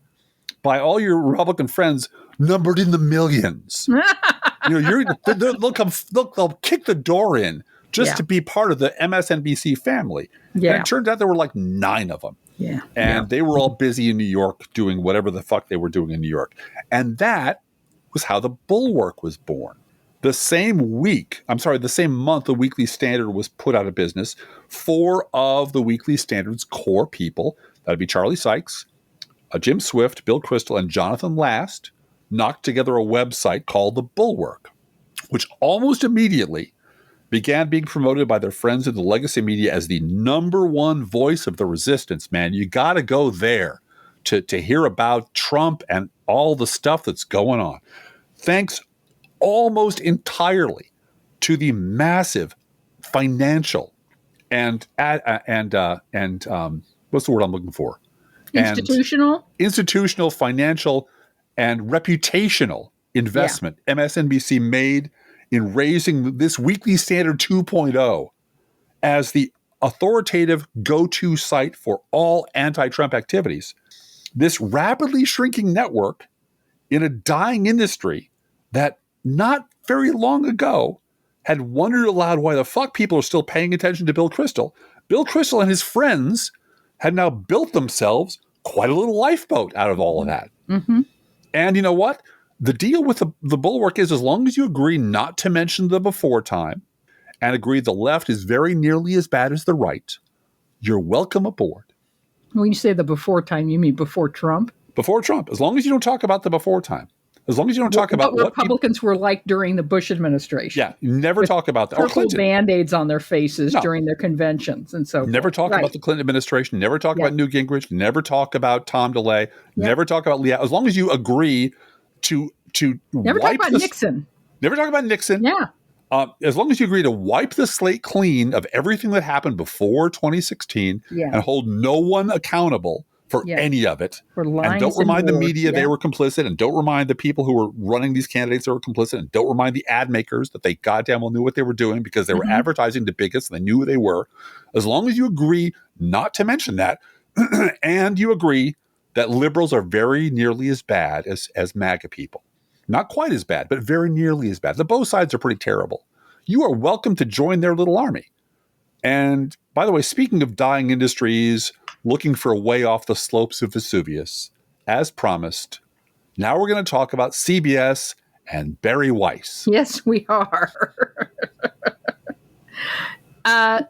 by all your Republican friends numbered in the millions. They'll kick the door in just to be part of the MSNBC family. Yeah. And it turned out there were like 9 of them. Yeah. And they were all busy in New York doing whatever the fuck they were doing in New York. And that was how the Bulwark was born. The same month the Weekly Standard was put out of business, 4 of the Weekly Standard's core people, that'd be Charlie Sykes, Jim Swift, Bill Kristol, and Jonathan Last, knocked together a website called the Bulwark, which almost immediately began being promoted by their friends in the legacy media as the #1 voice of the resistance, man. You got to go there to hear about Trump and all the stuff that's going on. Thanks almost entirely to the massive financial and what's the word I'm looking for? Institutional, financial, and reputational investment MSNBC made in raising this Weekly Standard 2.0 as the authoritative go-to site for all anti-Trump activities. This rapidly shrinking network in a dying industry that not very long ago had wondered aloud why the fuck people are still paying attention to Bill Kristol. Bill Kristol and his friends had now built themselves quite a little lifeboat out of all of that. And you know what? The deal with the Bulwark is as long as you agree not to mention the before time and agree the left is very nearly as bad as the right, you're welcome aboard. When you say the before time, you mean before Trump? Before Trump. As long as you don't talk about the before time. As long as you don't talk about what Republicans were like during the Bush administration. Yeah, never talk about that. Or Clinton. Band-aids on their faces during their conventions and so never talk about the Clinton administration. Never talk about Newt Gingrich. Never talk about Tom DeLay. Never talk about Leah. As long as you agree to never talk about Nixon. Never talk about Nixon. Yeah. As long as you agree to wipe the slate clean of everything that happened before 2016 and hold no one accountable for any of it. And don't remind the media they were complicit, and don't remind the people who were running these candidates they were complicit, and don't remind the ad makers that they goddamn well knew what they were doing because they were advertising to bigots and they knew who they were. As long as you agree not to mention that, and you agree that liberals are very nearly as bad as MAGA people. Not quite as bad, but very nearly as bad. The both sides are pretty terrible. You are welcome to join their little army. And by the way, speaking of dying industries, looking for a way off the slopes of Vesuvius, as promised, now we're going to talk about CBS and Bari Weiss. Yes, we are.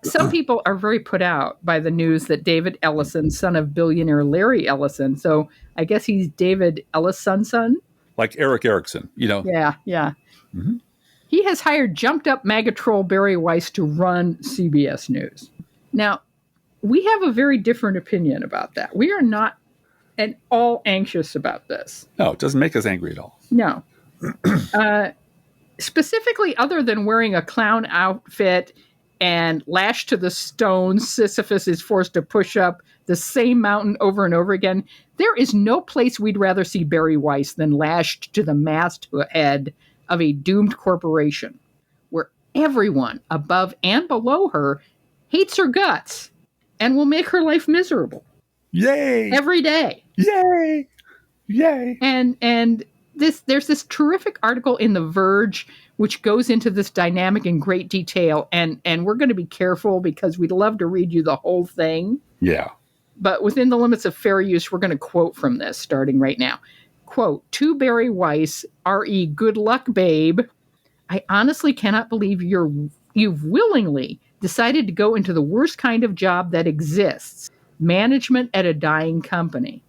Some people are very put out by the news that David Ellison, son of billionaire Larry Ellison, so I guess he's David Ellison's son? Like Eric Erickson, you know. Yeah. Mm-hmm. He has hired jumped-up MAGA troll Bari Weiss to run CBS News. Now, we have a very different opinion about that. We are not at all anxious about this. No, it doesn't make us angry at all. No. Specifically, other than wearing a clown outfit and lashed to the stones, Sisyphus is forced to push up the same mountain over and over again. There is no place we'd rather see Bari Weiss than lashed to the masthead of a doomed corporation where everyone above and below her hates her guts and will make her life miserable. Yay! Every day. Yay! Yay! And there's this terrific article in The Verge which goes into this dynamic in great detail, and we're going to be careful because we'd love to read you the whole thing. Yeah. But within the limits of fair use, we're going to quote from this starting right now. Quote, "To Bari Weiss, R.E. good luck, babe. I honestly cannot believe you've willingly decided to go into the worst kind of job that exists, management at a dying company.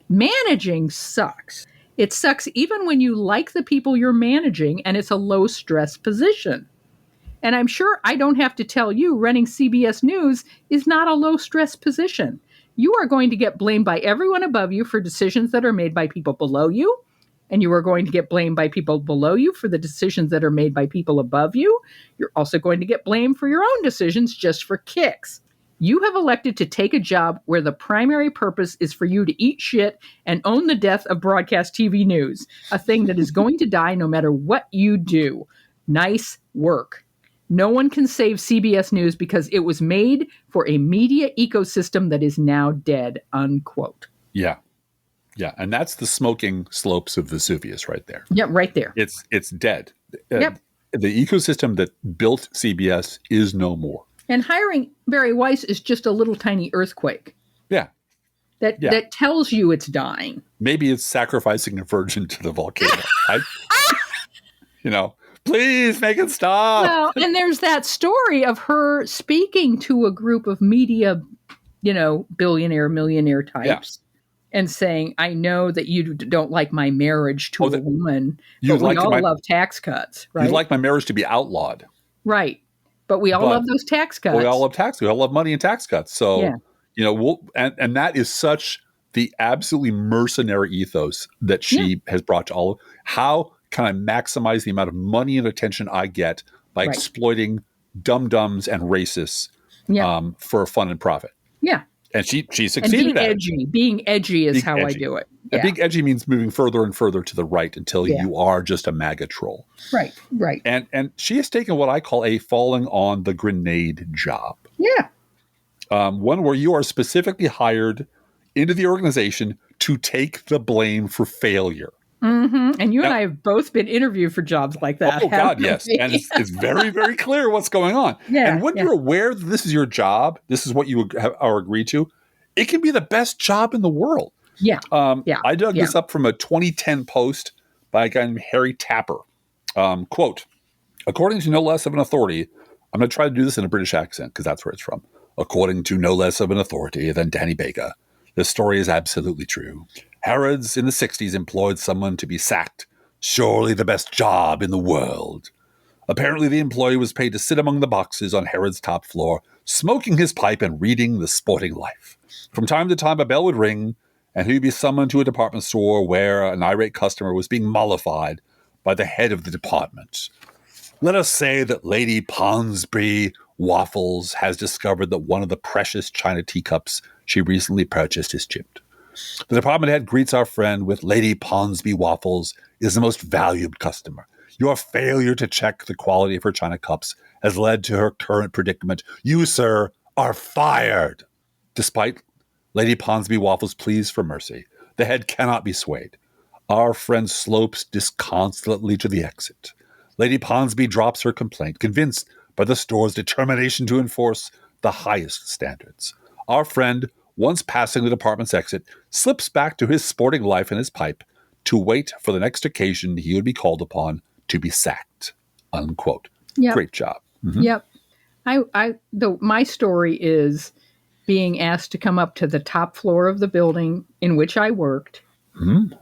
Managing sucks. It sucks even when you like the people you're managing and it's a low-stress position. And I'm sure I don't have to tell you running CBS News is not a low-stress position. You are going to get blamed by everyone above you for decisions that are made by people below you, and you are going to get blamed by people below you for the decisions that are made by people above you. You're also going to get blamed for your own decisions just for kicks. You have elected to take a job where the primary purpose is for you to eat shit and own the death of broadcast TV news, a thing that is going to die no matter what you do. Nice work. No one can save CBS News because it was made for a media ecosystem that is now dead," unquote. Yeah. Yeah. And that's the smoking slopes of Vesuvius right there. Yeah, right there. It's dead. Yep. The ecosystem that built CBS is no more. And hiring Bari Weiss is just a little tiny earthquake. Yeah. That tells you it's dying. Maybe it's sacrificing a virgin to the volcano. Please make it stop. Well, and there's that story of her speaking to a group of media, billionaire, millionaire types and saying, "I know that you don't like my marriage to a woman, but we all love tax cuts, right? You'd like my marriage to be outlawed. Right. But we all love those tax cuts. We all love tax. We all love money and tax cuts. So, and that is such the absolutely mercenary ethos that she has brought to all of. How can I maximize the amount of money and attention I get by exploiting dum-dums and racists for fun and profit? Yeah. And she succeeded at it. Being edgy is how I do it. Yeah. Being edgy means moving further and further to the right until you are just a MAGA troll. Right, right. And she has taken what I call a falling on the grenade job. Yeah. One where you are specifically hired into the organization to take the blame for failure. Mm-hmm. And you and I have both been interviewed for jobs like that. Oh, God, yes. And it's very, very clear what's going on. Yeah, and when you're aware that this is your job, this is what you are agreed to, it can be the best job in the world. Yeah. I dug this up from a 2010 post by a guy named Harry Tapper. Quote, "According to no less of an authority," I'm going to try to do this in a British accent because that's where it's from. "According to no less of an authority than Danny Baker, this story is absolutely true. Harrods in the 60s employed someone to be sacked. Surely the best job in the world. Apparently the employee was paid to sit among the boxes on Harrods' top floor, smoking his pipe and reading The Sporting Life. From time to time a bell would ring, and he would be summoned to a department store where an irate customer was being mollified by the head of the department. Let us say that Lady Ponsonby Waffles has discovered that one of the precious china teacups she recently purchased is chipped. The department head greets our friend with, 'Lady Ponsonby Waffles is the most valued customer. Your failure to check the quality of her china cups has led to her current predicament. You, sir, are fired.' Despite Lady Ponsonby Waffles' pleas for mercy, the head cannot be swayed. Our friend slopes disconsolately to the exit. Lady Ponsonby drops her complaint, convinced by the store's determination to enforce the highest standards. Our friend, once passing the department's exit, slips back to his sporting life and his pipe to wait for the next occasion he would be called upon to be sacked." Unquote. Yep. Great job. Mm-hmm. Yep. My story is being asked to come up to the top floor of the building in which I worked. Mm-hmm.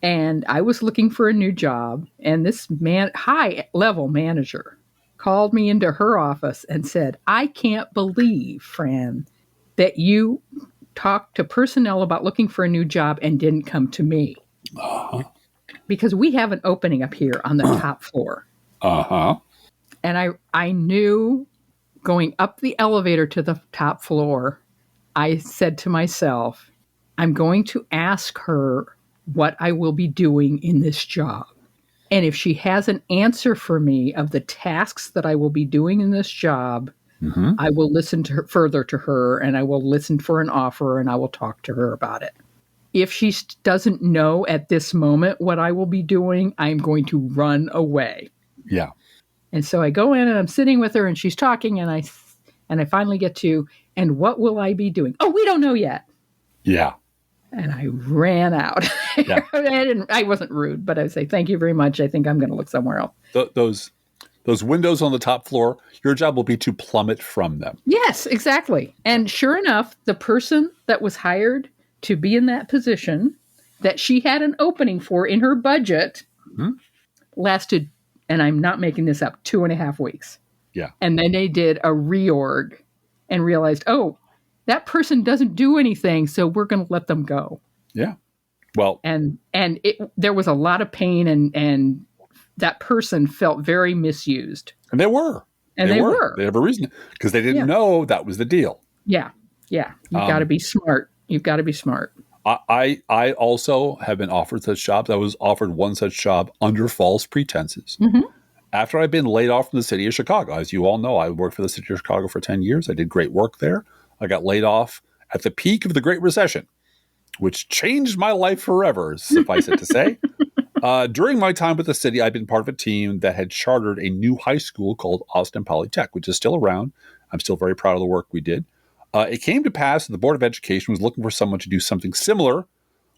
And I was looking for a new job. And this high-level manager called me into her office and said, "I can't believe, Fran, that you talked to personnel about looking for a new job and didn't come to me. Uh-huh. Because we have an opening up here on the top floor." Uh-huh. And I knew going up the elevator to the top floor, I said to myself, I'm going to ask her what I will be doing in this job. And if she has an answer for me of the tasks that I will be doing in this job, I will listen to her, further to her, and I will listen for an offer, and I will talk to her about it. If she doesn't know at this moment what I will be doing, I'm going to run away. Yeah. And so I go in and I'm sitting with her and she's talking and I finally get to, and what will I be doing? Oh, we don't know yet. Yeah. And I ran out. Yeah. I wasn't rude, but I say, thank you very much. I think I'm going to look somewhere else. Those windows on the top floor, your job will be to plummet from them. Yes, exactly. And sure enough, the person that was hired to be in that position that she had an opening for in her budget lasted, and I'm not making this up, 2.5 weeks. Yeah. And then they did a reorg and realized, oh, that person doesn't do anything, so we're going to let them go. Yeah. Well, and there was a lot of pain, and that person felt very misused. And they were. And they were. They have a reason, because they didn't know that was the deal. Yeah. Yeah. You've got to be smart. You've got to be smart. I also have been offered such jobs. I was offered one such job under false pretenses. After I'd been laid off from the city of Chicago. As you all know, I worked for the city of Chicago for 10 years. I did great work there. I got laid off at the peak of the Great Recession, which changed my life forever, suffice it to say. During my time with the city, I'd been part of a team that had chartered a new high school called Austin Polytech, which is still around. I'm still very proud of the work we did. It came to pass that the Board of Education was looking for someone to do something similar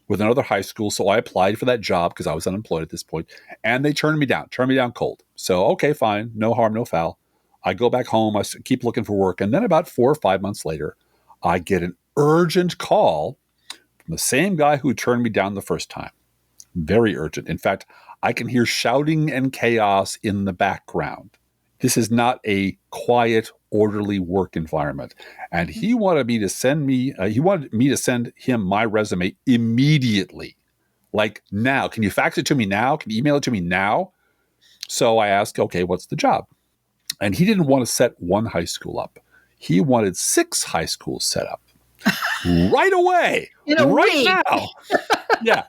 with another high school, so I applied for that job because I was unemployed at this point, and they turned me down cold. So, okay, fine, no harm, no foul. I go back home, I keep looking for work, and then about 4 or 5 months later, I get an urgent call from the same guy who turned me down the first time. Very urgent. In fact, I can hear shouting and chaos in the background. This is not a quiet, orderly work environment. And he wanted me to send him my resume immediately. Like now. Can you fax it to me now? Can you email it to me now? So I asked, okay, what's the job? And he didn't want to set one high school up. He wanted 6 high schools set up right away, right now. Yeah.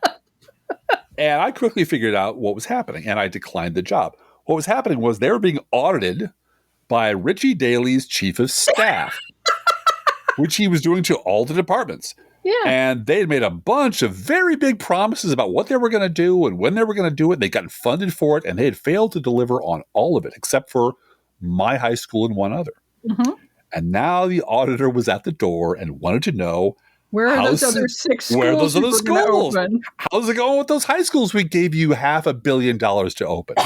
And I quickly figured out what was happening, and I declined the job. What was happening was they were being audited by Richie Daley's chief of staff, which he was doing to all the departments. Yeah. And they had made a bunch of very big promises about what they were going to do and when they were going to do it. They got funded for it, and they had failed to deliver on all of it, except for my high school and one other. And now the auditor was at the door and wanted to know, where are those other 6 schools? Where are those other schools? How's it going with those high schools we gave you $500 million to open?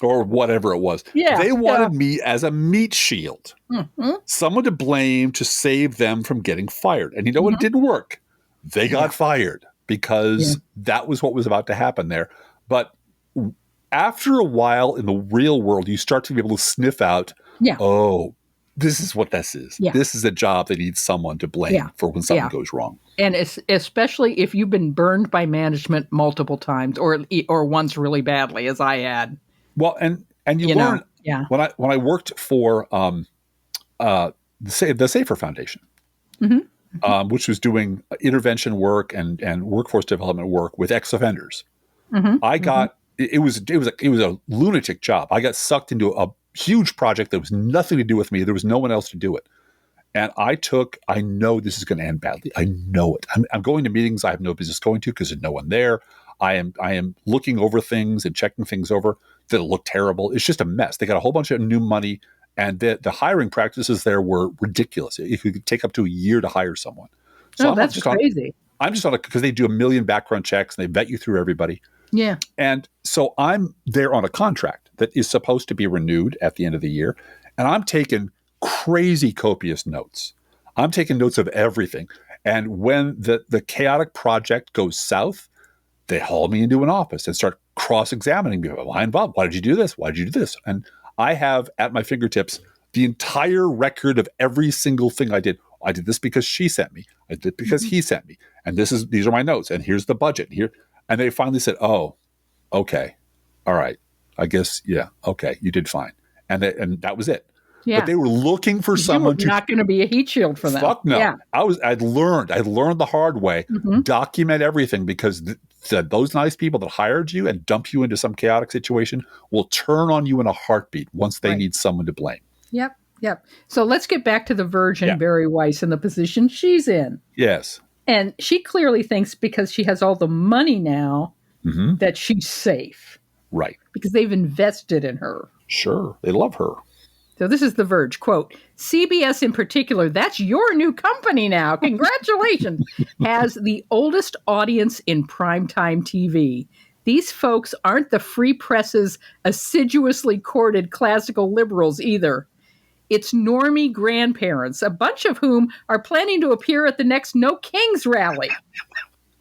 Or whatever it was. Yeah, they wanted me as a meat shield. Someone to blame to save them from getting fired. And you know what? It didn't work. They got fired because that was what was about to happen there. But after a while in the real world, you start to be able to sniff out, oh, this is what this is. Yeah. This is a job that needs someone to blame for when something goes wrong. And especially if you've been burned by management multiple times or once really badly, as I had. Well, and you learn when I worked for the Safer Foundation, which was doing intervention work and workforce development work with ex-offenders. I got it was a lunatic job. I got sucked into a huge project that was nothing to do with me. There was no one else to do it. And I know this is going to end badly. I know it. I'm going to meetings I have no business going to because there's no one there. I am looking over things and checking things over that look terrible. It's just a mess. They got a whole bunch of new money, and the hiring practices there were ridiculous. It could take up to a year to hire someone. So that's crazy. I'm just on it because they do 1 million background checks and they vet you through everybody. Yeah. And so I'm there on a contract that is supposed to be renewed at the end of the year. And I'm taking crazy copious notes. I'm taking notes of everything. And when the chaotic project goes south, they haul me into an office and start cross-examining me. Am I involved? Why did you do this? Why did you do this? And I have at my fingertips the entire record of every single thing I did. I did this because she sent me. I did it because he sent me. And these are my notes. And here's the budget. Here. And they finally said, oh, okay. All right. I guess, yeah. Okay. You did fine. And that was it. Yeah. But they were looking for someone not going to be a heat shield for them. Fuck no. Yeah. I'd learned the hard way. Document everything, because those nice people that hired you and dump you into some chaotic situation will turn on you in a heartbeat once they need someone to blame. Yep. So let's get back to the virgin Bari Weiss and the position she's in. Yes. And she clearly thinks because she has all the money now that she's safe. Right. Because they've invested in her. Sure. They love her. So this is The Verge, quote, CBS in particular, that's your new company now. Congratulations. Has the oldest audience in primetime TV. These folks aren't the free press's assiduously courted classical liberals either. It's normie grandparents, a bunch of whom are planning to appear at the next No Kings rally.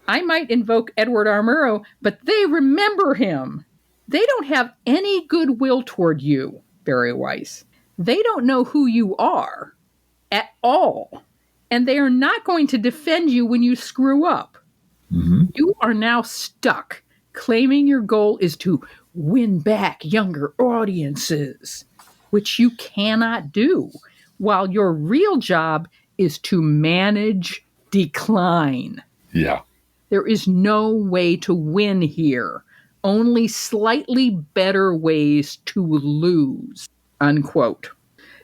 I might invoke Edward R. Murrow, but they remember him. They don't have any goodwill toward you, Bari Weiss. They don't know who you are at all. And they are not going to defend you when you screw up. You are now stuck claiming your goal is to win back younger audiences, which you cannot do, while your real job is to manage decline. Yeah. There is no way to win here. Only slightly better ways to lose, unquote.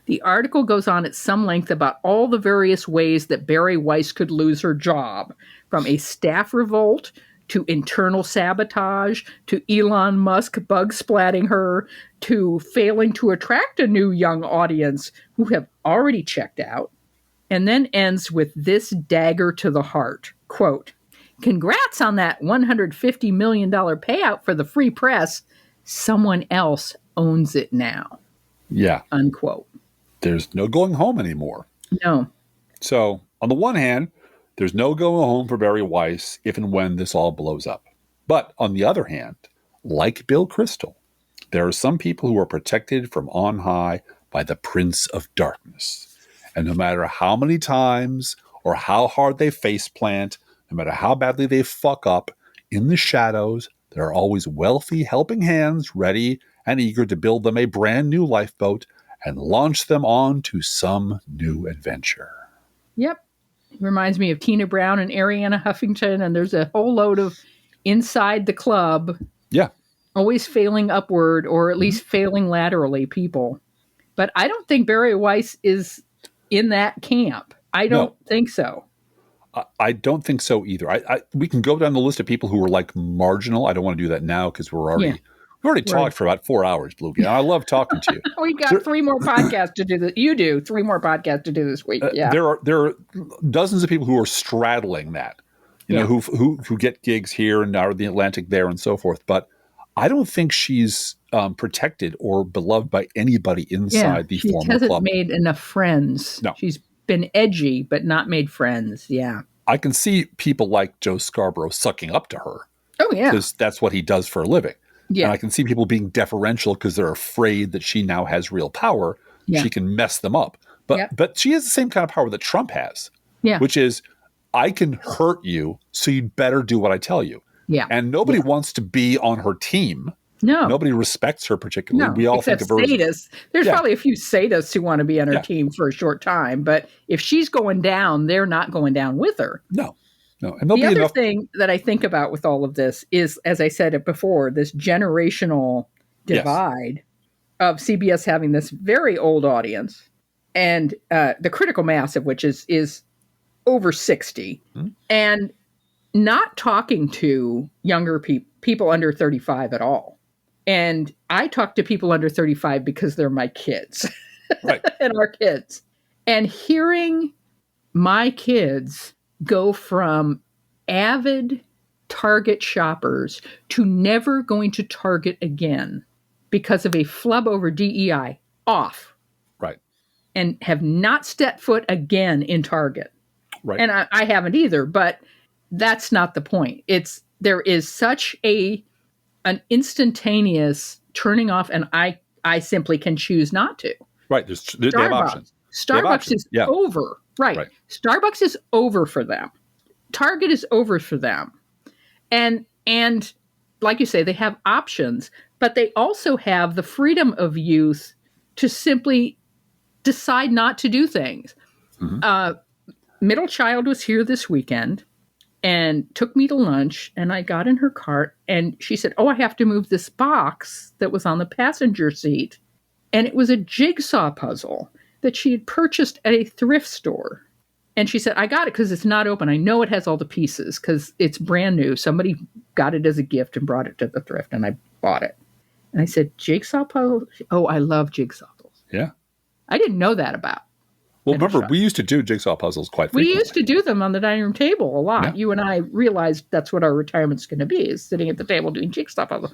The article goes on at some length about all the various ways that Bari Weiss could lose her job, from a staff revolt to internal sabotage, to Elon Musk bug-splatting her, to failing to attract a new young audience who have already checked out, and then ends with this dagger to the heart, quote, congrats on that $150 million payout for the free press. Someone else owns it now. Yeah. Unquote. There's no going home anymore. No. So, on the one hand, there's no going home for Bari Weiss if and when this all blows up. But on the other hand, like Bill Kristol, there are some people who are protected from on high by the Prince of Darkness. And no matter how many times or how hard they faceplant, no matter how badly they fuck up, in the shadows, there are always wealthy helping hands ready and eager to build them a brand new lifeboat and launch them on to some new adventure. Yep. It reminds me of Tina Brown and Arianna Huffington, and there's a whole load of inside the club. Yeah. Always failing upward, or at least failing laterally people. But I don't think Bari Weiss is in that camp. I don't think so. I don't think so either. We can go down the list of people who are like marginal. I don't want to do that now because we've already talked for about 4 hours, Bluegie. I love talking to you. We've got 3 more podcasts to do. You do 3 more podcasts to do this week. Yeah, there are dozens of people who are straddling that, who get gigs here and out of the Atlantic there and so forth. But I don't think she's protected or beloved by anybody inside the formal club. She hasn't made enough friends. No. She's been edgy, but not made friends. Yeah. I can see people like Joe Scarborough sucking up to her. Oh, yeah. Because that's what he does for a living. Yeah. And I can see people being deferential because they're afraid that she now has real power. Yeah. She can mess them up. But she has the same kind of power that Trump has. Yeah. Which is, I can hurt you, so you'd better do what I tell you. Yeah. And nobody wants to be on her team. No. Nobody respects her particularly. No, we all think of her sadists. There's probably a few sadists who want to be on her team for a short time. But if she's going down, they're not going down with her. No. And the other thing that I think about with all of this is, as I said it before, this generational divide of CBS having this very old audience and the critical mass of which is over 60 and not talking to younger people under 35 at all. And I talk to people under 35 because they're my kids and our kids. And hearing my kids go from avid Target shoppers to never going to Target again because of a flub over DEI off. Right. And have not stepped foot again in Target. Right. And I haven't either, but that's not the point. There is such an instantaneous turning off, and I simply can choose not to. Right. They have options. Starbucks is over. Right. Starbucks is over for them. Target is over for them. And like you say, they have options, but they also have the freedom of youth to simply decide not to do things. Middle child was here this weekend and took me to lunch, and I got in her cart, and she said, I have to move this box that was on the passenger seat. And it was a jigsaw puzzle that she had purchased at a thrift store. And she said, I got it because it's not open. I know it has all the pieces because it's brand new. Somebody got it as a gift and brought it to the thrift, and I bought it. And I said, jigsaw puzzle? Oh, I love jigsaw puzzles. Yeah. I didn't know that about. Well, remember, we used to do jigsaw puzzles quite frequently. We used to do them on the dining room table a lot. Yeah. You and I realized that's what our retirement's going to be, is sitting at the table doing jigsaw puzzles.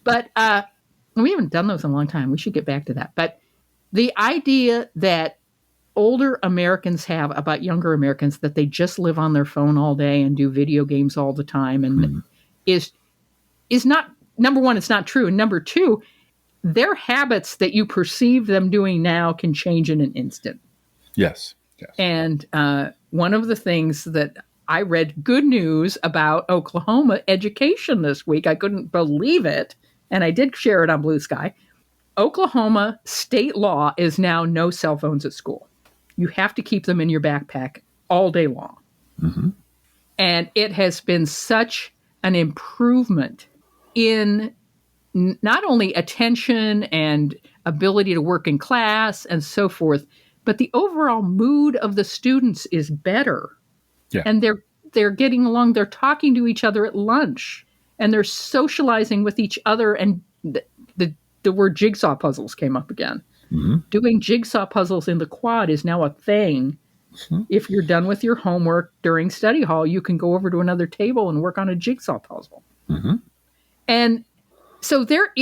But we haven't done those in a long time. We should get back to that. But the idea that older Americans have about younger Americans, that they just live on their phone all day and do video games all the time, and is not, number one, it's not true. And number two, their habits that you perceive them doing now can change in an instant. Yes. And one of the things that I read good news about Oklahoma education this week, I couldn't believe it, and I did share it on Blue Sky. Oklahoma state law is now no cell phones at school. You have to keep them in your backpack all day long. And it has been such an improvement in not only attention and ability to work in class and so forth, but the overall mood of the students is better. Yeah. And they're getting along. They're talking to each other at lunch, and they're socializing with each other. And the word jigsaw puzzles came up again. Doing jigsaw puzzles in the quad is now a thing. If you're done with your homework during study hall, you can go over to another table and work on a jigsaw puzzle. And so there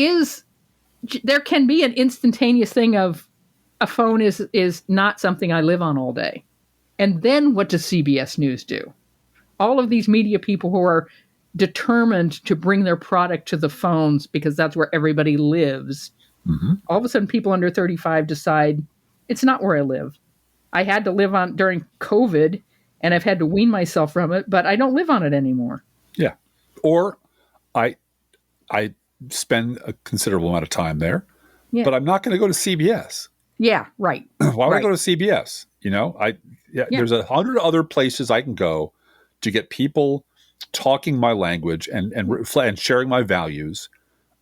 can be an instantaneous thing of, a phone is not something I live on all day. And then what does CBS News do? All of these media people who are determined to bring their product to the phones because that's where everybody lives. All of a sudden, people under 35 decide it's not where I live. I had to live on during COVID, and I've had to wean myself from it, but I don't live on it anymore. Yeah. Or I spend a considerable amount of time there, but I'm not going to go to CBS. Yeah, right. Why would I go to CBS? There's 100 other places I can go to get people talking my language and sharing my values,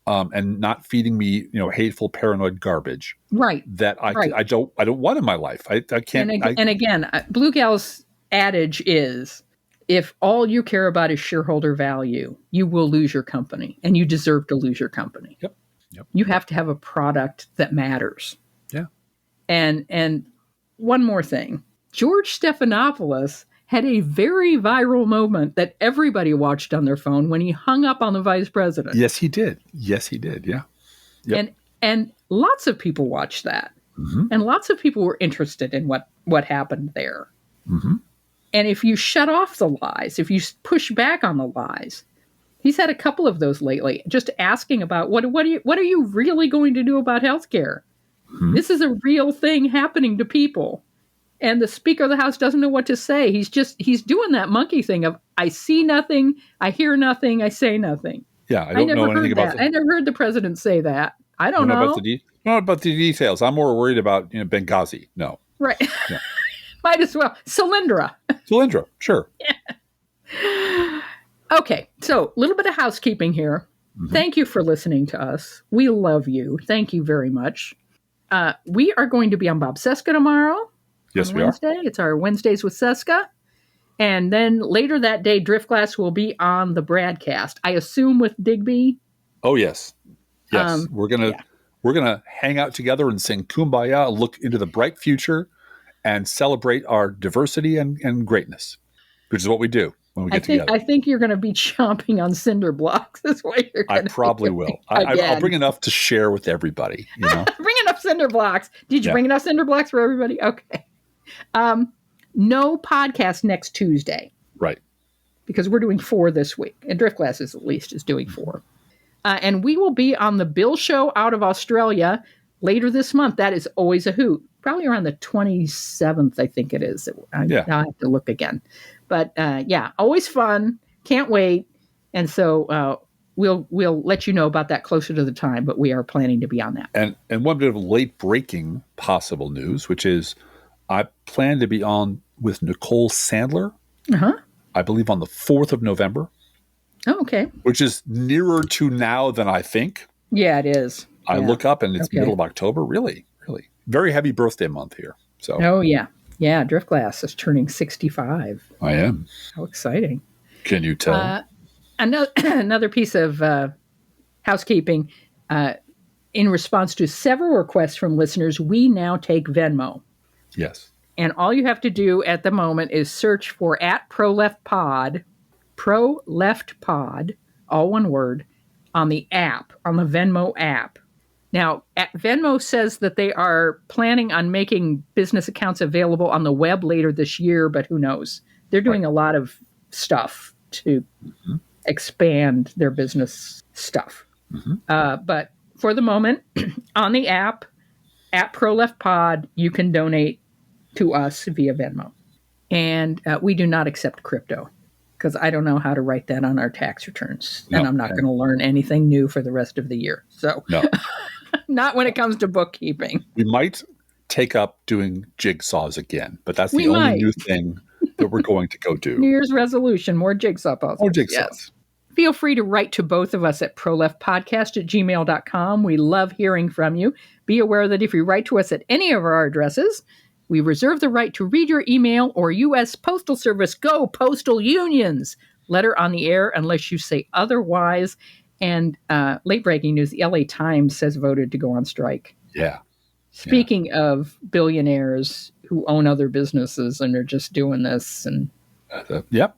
and not feeding me, hateful, paranoid garbage. Right. That I don't want in my life. I can't. And again, Blue Gal's adage is, if all you care about is shareholder value, you will lose your company, and you deserve to lose your company. Yep. You have to have a product that matters. Yeah. And one more thing, George Stephanopoulos had a very viral moment that everybody watched on their phone when he hung up on the vice president. Yes, he did. Yeah. Yep. And lots of people watched that. And lots of people were interested in what happened there. And if you shut off the lies, if you push back on the lies, he's had a couple of those lately, just asking about what are you really going to do about healthcare? This is a real thing happening to people. And the Speaker of the House doesn't know what to say. He's doing that monkey thing of, I see nothing, I hear nothing, I say nothing. Yeah, I don't know anything about that. I never heard the president say that. I don't know. Not about the details. I'm more worried about Benghazi. No. Right. Yeah. Might as well. Solyndra, sure. Yeah. Okay, so a little bit of housekeeping here. Thank you for listening to us. We love you. Thank you very much. We are going to be on Bob Cesca tomorrow. Yes, we Wednesday. are. It's our Wednesdays with Cesca. And then later that day, Driftglass will be on the broadcast. I assume with Digby. Oh, yes. Yes. We're gonna hang out together and sing Kumbaya, look into the bright future, and celebrate our diversity and greatness, which is what we do when we get together. I think you're going to be chomping on cinder blocks. That's what you're going to I probably will. I'll bring enough to share with everybody. Bring enough cinder blocks. Did you bring enough cinder blocks for everybody? Okay. No podcast next Tuesday. Right. Because we're doing 4 this week. And Driftglass is doing 4. And we will be on the Bill Show out of Australia later this month. That is always a hoot. Probably around the 27th, I think it is. I'll have to look again. But always fun. Can't wait. And so we'll let you know about that closer to the time, but we are planning to be on that. And one bit of late breaking possible news, which is I plan to be on with Nicole Sandler, I believe on the 4th of November. Oh, okay. Which is nearer to now than I think. Yeah, it is. I look up and it's middle of October. Really, really. Very heavy birthday month here. So. Oh, yeah. Yeah, Driftglass is turning 65. I am. How exciting. Can you tell? Another piece of housekeeping. In response to several requests from listeners, we now take Venmo. Yes. And all you have to do at the moment is search for @ProLeftPod, ProLeftPod, all one word, on the app, on the Venmo app. Now, Venmo says that they are planning on making business accounts available on the web later this year, but who knows? They're doing a lot of stuff to expand their business stuff. But for the moment, on the app, @ProLeftPod, you can donate to us via Venmo. And we do not accept crypto because I don't know how to write that on our tax returns. And I'm not going to learn anything new for the rest of the year. So not when it comes to bookkeeping. We might take up doing jigsaws again, but that's the only new thing that we're going to go do. New Year's resolution, more jigsaw puzzles. More jigsaws. Yes. Feel free to write to both of us at proleftpodcast@gmail.com. We love hearing from you. Be aware that if you write to us at any of our addresses, we reserve the right to read your email or U.S. Postal Service. Go Postal Unions! Letter on the air unless you say otherwise. And late breaking news, the LA Times has voted to go on strike. Yeah. Speaking of billionaires who own other businesses and are just doing this. And Yep.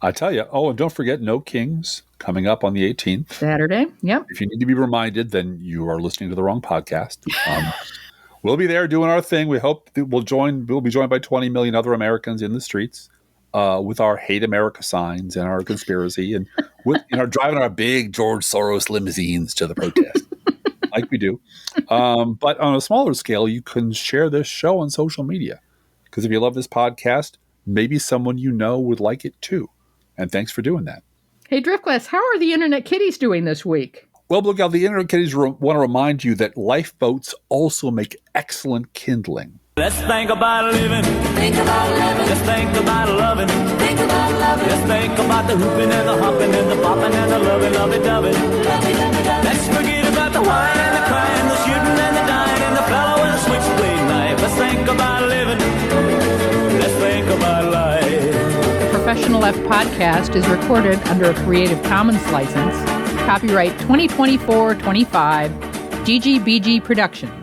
I tell you. Oh, and don't forget No Kings coming up on the 18th. Saturday. Yep. If you need to be reminded, then you are listening to the wrong podcast. We'll be there doing our thing. We hope that we'll be joined by 20 million other Americans in the streets with our Hate America signs and our conspiracy and with driving our big George Soros limousines to the protest like we do. But on a smaller scale, you can share this show on social media because if you love this podcast, maybe someone you know would like it too. And thanks for doing that. Hey, Driftglass, how are the Internet Kitties doing this week? Well, look, the Internet Kitties want to remind you that lifeboats also make excellent kindling. Let's think about living. Think about living. Just think about loving. Think about loving. Just think about the hooping and the hopping and the popping and the lovey-dovey. Let's forget about the wine and the crying, the shooting and the dying, and the fellow with the switchblade knife. Let's think about living. Let's think about life. The Professional Left podcast is recorded under a Creative Commons license. Copyright 2024-25, GGBG Productions.